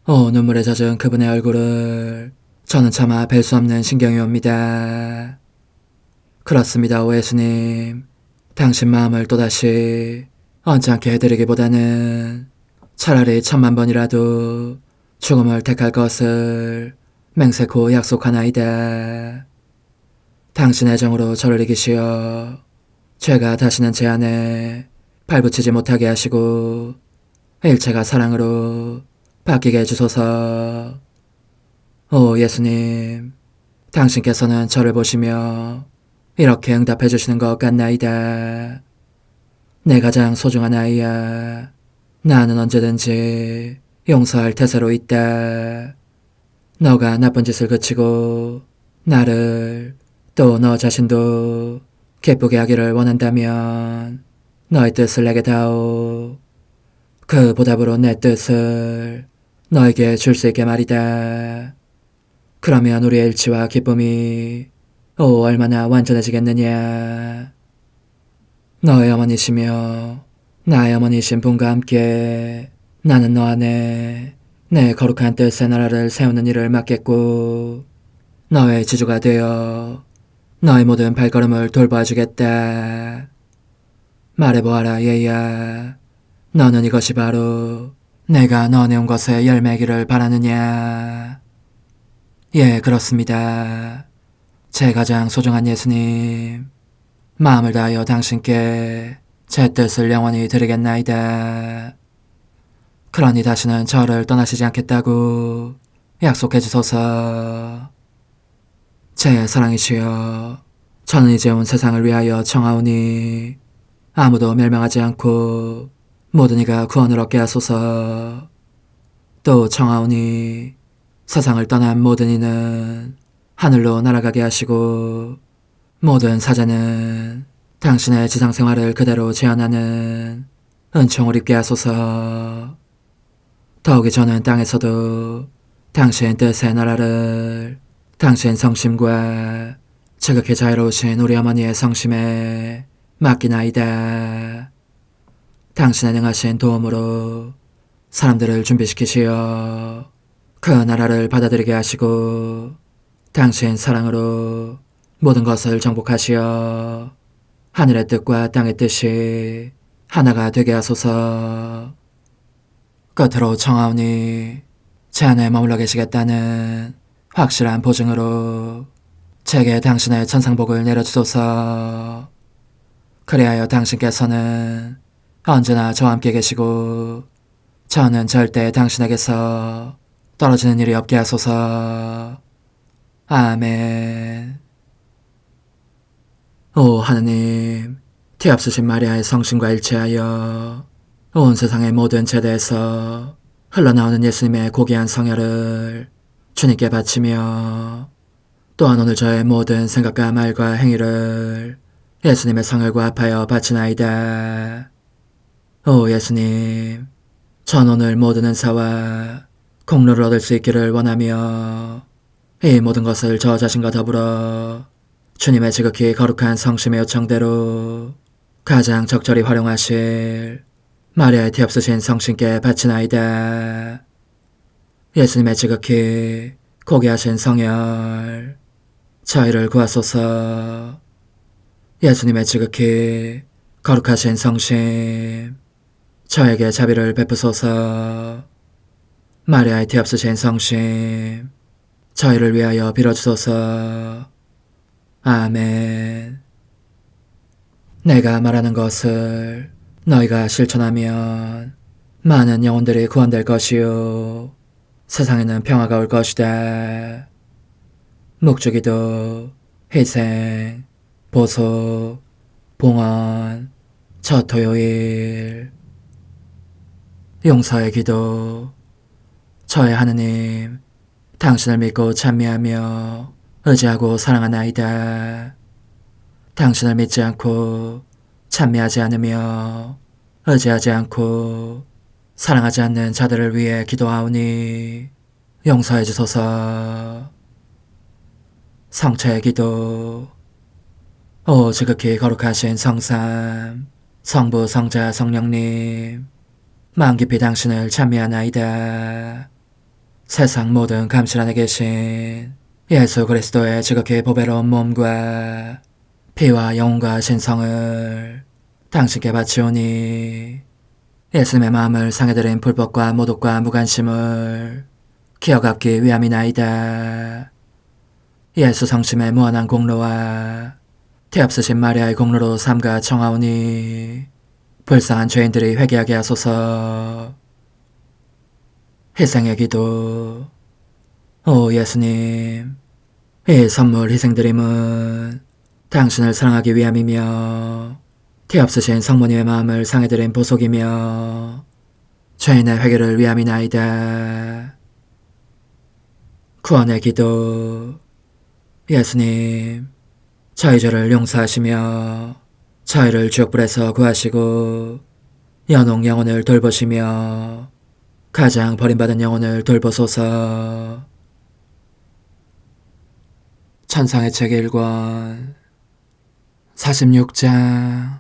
Speaker 1: 오 눈물에 젖은 그분의 얼굴을 저는 차마 뵐 수 없는 신경이 옵니다. 그렇습니다, 오 예수님. 당신 마음을 또다시 언짢게 해드리기보다는 차라리 1000,000번이라도 죽음을 택할 것을 맹세코 약속하나이다. 당신의 정으로 저를 이기시어 죄가 다시는 제 안에 발붙이지 못하게 하시고 일체가 사랑으로 바뀌게 해주소서. 오 예수님, 당신께서는 저를 보시며 이렇게 응답해 주시는 것 같나이다. 내 가장 소중한 아이야, 나는 언제든지 용서할 태세로 있다. 너가 나쁜 짓을 그치고 나를 또 너 자신도 기쁘게 하기를 원한다면 너의 뜻을 내게 다오. 그 보답으로 내 뜻을 너에게 줄 수 있게 말이다. 그러면 우리의 일치와 기쁨이 얼마나 완전해지겠느냐. 너의 어머니시며 나의 어머니신 분과 함께 나는 너 안에 내 거룩한 뜻의 나라를 세우는 일을 맡겠고 너의 지주가 되어 너의 모든 발걸음을 돌봐주겠다. 말해보아라 얘야, 너는 이것이 바로 내가 너네 온 것에 열매기를 바라느냐. 예, 그렇습니다. 제 가장 소중한 예수님, 마음을 다하여 당신께 제 뜻을 영원히 드리겠나이다. 그러니 다시는 저를 떠나시지 않겠다고 약속해 주소서. 제 사랑이시여, 저는 이제 온 세상을 위하여 청하오니 아무도 멸망하지 않고 모든 이가 구원을 얻게 하소서. 또 청하오니 세상을 떠난 모든 이는 하늘로 날아가게 하시고 모든 사자는 당신의 지상생활을 그대로 재현하는 은총을 입게 하소서. 더욱이 저는 땅에서도 당신 뜻의 나라를 당신 성심과 지극히 자유로우신 우리 어머니의 성심에 맡기나이다. 당신의 능하신 도움으로 사람들을 준비시키시어 그 나라를 받아들이게 하시고 당신 사랑으로 모든 것을 정복하시어 하늘의 뜻과 땅의 뜻이 하나가 되게 하소서. 끝으로 청하오니 제 안에 머물러 계시겠다는 확실한 보증으로 제게 당신의 천상복을 내려주소서. 그리하여 당신께서는 언제나 저와 함께 계시고 저는 절대 당신에게서 떨어지는 일이 없게 하소서. 아멘. 오 하느님, 티없으신 마리아의 성심과 일치하여 온 세상의 모든 제대에서 흘러나오는 예수님의 고귀한 성혈을 주님께 바치며 또한 오늘 저의 모든 생각과 말과 행위를 예수님의 성혈과 합하여 바치나이다. 오 예수님, 전 오늘 모든 은사와 공로를 얻을 수 있기를 원하며 이 모든 것을 저 자신과 더불어 주님의 지극히 거룩한 성심의 요청대로 가장 적절히 활용하실 마리아의 티없으신 성신께 바치나이다. 예수님의 지극히 고귀하신 성혈, 저희를 구하소서. 예수님의 지극히 거룩하신 성심, 저에게 자비를 베푸소서. 마리아의 티없으신 성심, 저희를 위하여 빌어주소서. 아멘. 내가 말하는 것을 너희가 실천하면 많은 영혼들이 구원될 것이요 세상에는 평화가 올 것이다. 묵주기도, 희생, 보속, 봉헌, 첫 토요일. 용서의 기도. 저의 하느님, 당신을 믿고 찬미하며 의지하고 사랑하나이다. 당신을 믿지 않고 찬미하지 않으며 의지하지 않고 사랑하지 않는 자들을 위해 기도하오니 용서해 주소서. 성체의 기도. 오 지극히 거룩하신 성삼, 성부, 성자, 성령님, 마음 깊이 당신을 찬미하나이다. 세상 모든 감실 안에 계신 예수 그리스도의 지극히 보배로운 몸과 피와 영혼과 신성을 당신께 바치오니 예수님의 마음을 상해드린 불법과 모독과 무관심을 기어갚기 위함이나이다. 예수 성심의 무한한 공로와 태없으신 마리아의 공로로 삼가 청하오니 불쌍한 죄인들이 회개하게 하소서. 희생의 기도. 오 예수님, 이 선물 희생드림은 당신을 사랑하기 위함이며 태없으신 성모님의 마음을 상해드린 보속이며 죄인의 회개를 위함이나이다. 구원의 기도. 예수님, 저희 죄를 용서하시며 저희를 지옥불에서 구하시고 연옥 영혼을 돌보시며 가장 버림받은 영혼을 돌보소서. 천상의 책 1권 46장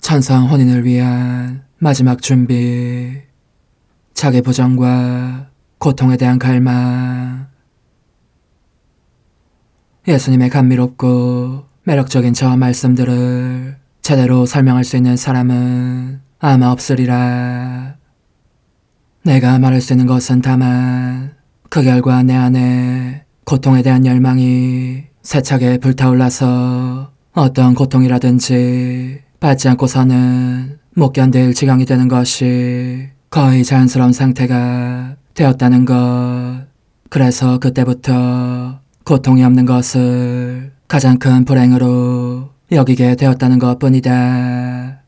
Speaker 1: 천상 혼인을 위한 마지막 준비. 자기 부정과 고통에 대한 갈망. 예수님의 감미롭고 매력적인 저 말씀들을 제대로 설명할 수 있는 사람은 아마 없으리라. 내가 말할 수 있는 것은 다만 그 결과 내 안에 고통에 대한 열망이 세차게 불타올라서 어떤 고통이라든지 받지 않고서는 못 견딜 지경이 되는 것이 거의 자연스러운 상태가 되었다는 것. 그래서 그때부터 고통이 없는 것을 가장 큰 불행으로 여기게 되었다는 것뿐이다.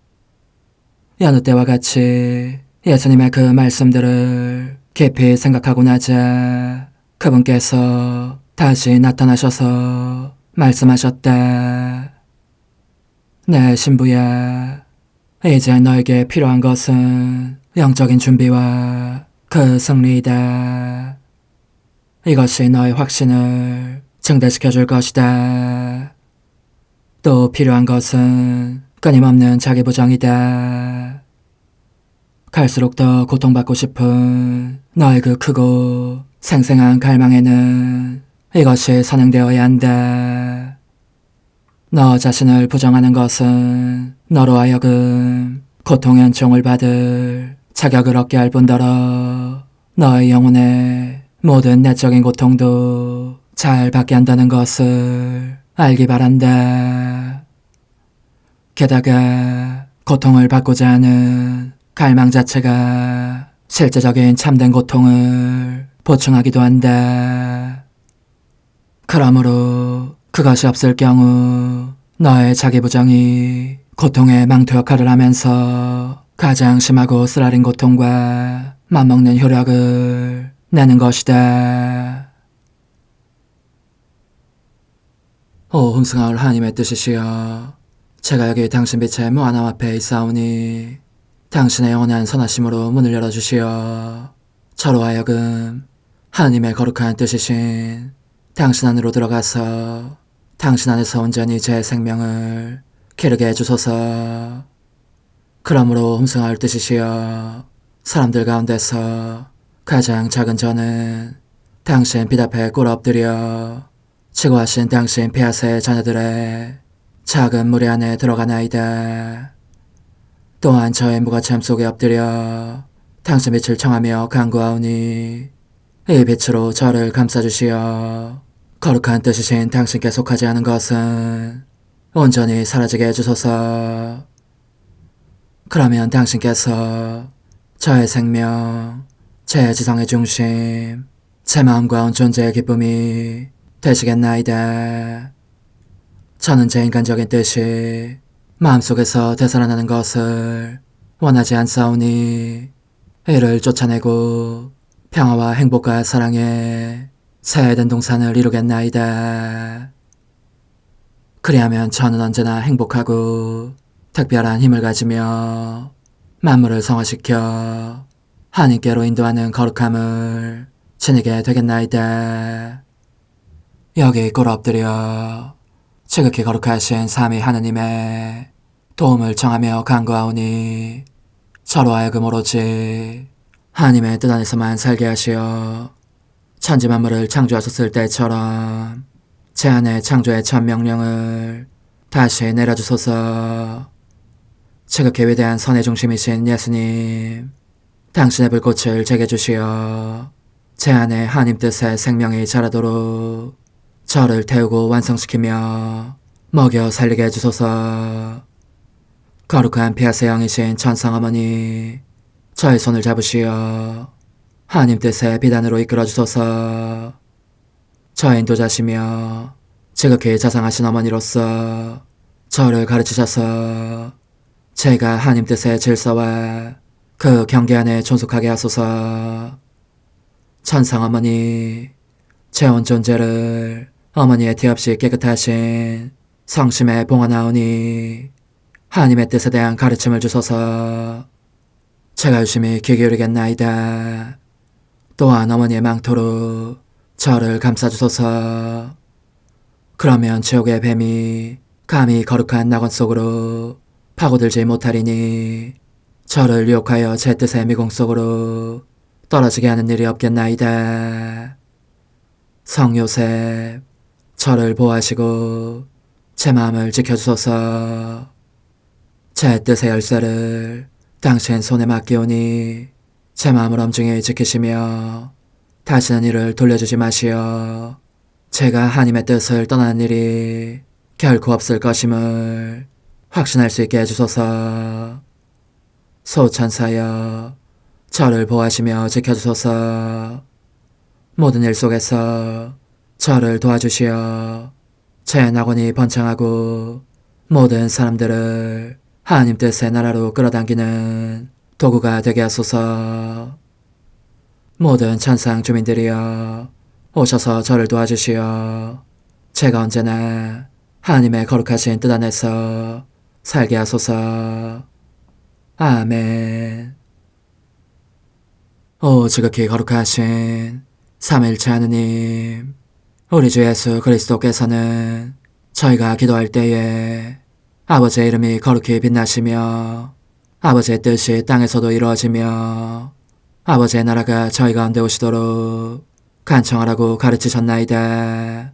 Speaker 1: 여느 때와 같이 예수님의 그 말씀들을 깊이 생각하고 나자 그분께서 다시 나타나셔서 말씀하셨다. 내 신부야, 이제 너에게 필요한 것은 영적인 준비와 그 승리이다. 이것이 너의 확신을 증대시켜 줄 것이다. 또 필요한 것은 끊임없는 자기 부정이다. 갈수록 더 고통받고 싶은 너의 그 크고 생생한 갈망에는 이것이 선행되어야 한다. 너 자신을 부정하는 것은 너로 하여금 고통 연총을 받을 자격을 얻게 할 뿐더러 너의 영혼의 모든 내적인 고통도 잘 받게 한다는 것을 알기 바란다. 게다가 고통을 받고자 하는 갈망 자체가 실제적인 참된 고통을 보충하기도 한다. 그러므로 그것이 없을 경우 너의 자기 부정이 고통의 망토 역할을 하면서 가장 심하고 쓰라린 고통과 맞먹는 효력을 내는 것이다. 오 흠승하올 하나님의 뜻이시여, 제가 여기 당신 빛의 무한함 앞에 있사오니 당신의 영원한 선하심으로 문을 열어주시어 저로 하여금 하나님의 거룩한 뜻이신 당신 안으로 들어가서 당신 안에서 온전히 제 생명을 기르게 해주소서. 그러므로 흠승하올 뜻이시여, 사람들 가운데서 가장 작은 저는 당신 빛 앞에 꿇어 엎드려 치고하신 당신 폐하세 자녀들의 작은 무리 안에 들어가나이다. 또한 저의 무거참 속에 엎드려 당신 빛을 청하며 간구하오니 이 빛으로 저를 감싸주시어 거룩한 뜻이신 당신께 속하지 않은 것은 온전히 사라지게 해주소서. 그러면 당신께서 저의 생명, 제 지성의 중심, 제 마음과 온 존재의 기쁨이 되시겠나이다. 저는 제 인간적인 뜻이 마음속에서 되살아나는 것을 원하지 않사오니 이를 쫓아내고 평화와 행복과 사랑의 새 에덴 동산을 이루겠나이다. 그리하면 저는 언제나 행복하고 특별한 힘을 가지며 만물을 성화시켜 하나님께로 인도하는 거룩함을 지니게 되겠나이다. 여기 꿇어 엎드려 지극히 거룩하신 삼위 하느님의 도움을 청하며 간구하오니 저로 하여금 오로지 하나님의 뜻 안에서만 살게 하시어 천지 만물을 창조하셨을 때처럼 제 안에 창조의 첫 명령을 다시 내려주소서. 지극히 위대한 선의 중심이신 예수님, 당신의 불꽃을 제게 주시어 제 안에 하나님 뜻의 생명이 자라도록 저를 태우고 완성시키며 먹여 살리게 해주소서. 거룩한 피아세 영이신 천상어머니, 저의 손을 잡으시어 하나님 뜻의 비단으로 이끌어주소서. 저의 인도자시며 지극히 자상하신 어머니로서 저를 가르치셔서 제가 하나님 뜻의 질서와 그 경계 안에 존속하게 하소서. 천상어머니, 제 온 존재를 어머니의 티 없이 깨끗하신 성심에 봉헌하오니 하나님의 뜻에 대한 가르침을 주소서. 제가 열심히 귀 기울이겠나이다. 또한 어머니의 망토로 저를 감싸주소서. 그러면 지옥의 뱀이 감히 거룩한 낙원 속으로 파고들지 못하리니 저를 유혹하여 제 뜻의 미궁 속으로 떨어지게 하는 일이 없겠나이다. 성요셉, 저를 보호하시고 제 마음을 지켜주소서. 제 뜻의 열쇠를 당신 손에 맡기오니 제 마음을 엄중히 지키시며 다시는 이를 돌려주지 마시어 제가 하나님의 뜻을 떠나는 일이 결코 없을 것임을 확신할 수 있게 해주소서. 소천사여, 저를 보호하시며 지켜주소서. 모든 일 속에서 저를 도와주시어 제 낙원이 번창하고 모든 사람들을 하나님 뜻의 나라로 끌어당기는 도구가 되게 하소서. 모든 천상 주민들이여, 오셔서 저를 도와주시어 제가 언제나 하나님의 거룩하신 뜻 안에서 살게 하소서. 아멘. 오 지극히 거룩하신 삼위일체 하느님, 우리 주 예수 그리스도께서는 저희가 기도할 때에 아버지의 이름이 거룩히 빛나시며 아버지의 뜻이 땅에서도 이루어지며 아버지의 나라가 저희 가운데 오시도록 간청하라고 가르치셨나이다.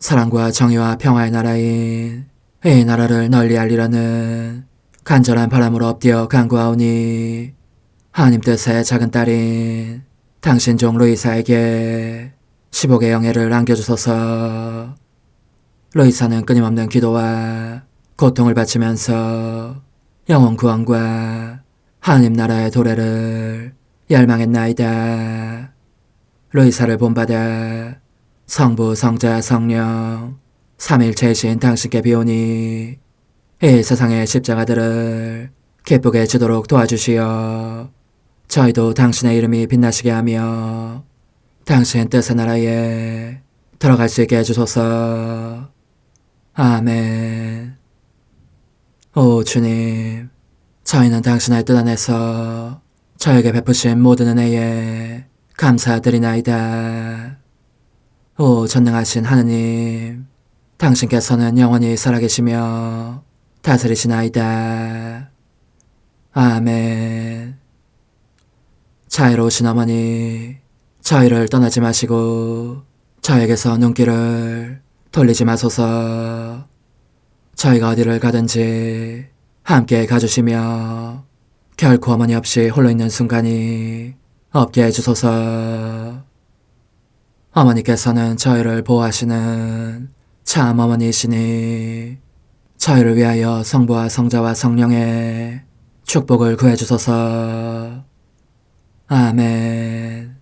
Speaker 1: 사랑과 정의와 평화의 나라인 이 나라를 널리 알리려는 간절한 바람으로 엎드려 간구하오니 하나님 뜻의 작은 딸인 당신 종 루이사에게 10억의 영예를 안겨주소서. 루이사는 끊임없는 기도와 고통을 바치면서 영혼 구원과 하나님 나라의 도래를 열망했나이다. 루이사를 본받아 성부, 성자, 성령 삼위일체이신 당신께 비오니 이 세상의 십자가들을 기쁘게 지도록 도와주시어 저희도 당신의 이름이 빛나시게 하며 당신 뜻의 나라에 들어갈 수 있게 해주소서. 아멘. 오 주님, 저희는 당신의 뜻 안에서 저에게 베푸신 모든 은혜에 감사드리나이다. 오 전능하신 하느님, 당신께서는 영원히 살아계시며 다스리시나이다. 아멘. 자애로우신 어머니, 저희를 떠나지 마시고 저에게서 눈길을 돌리지 마소서. 저희가 어디를 가든지 함께 가주시며 결코 어머니 없이 홀로 있는 순간이 없게 해주소서. 어머니께서는 저희를 보호하시는 참 어머니이시니 저희를 위하여 성부와 성자와 성령의 축복을 구해주소서. 아멘.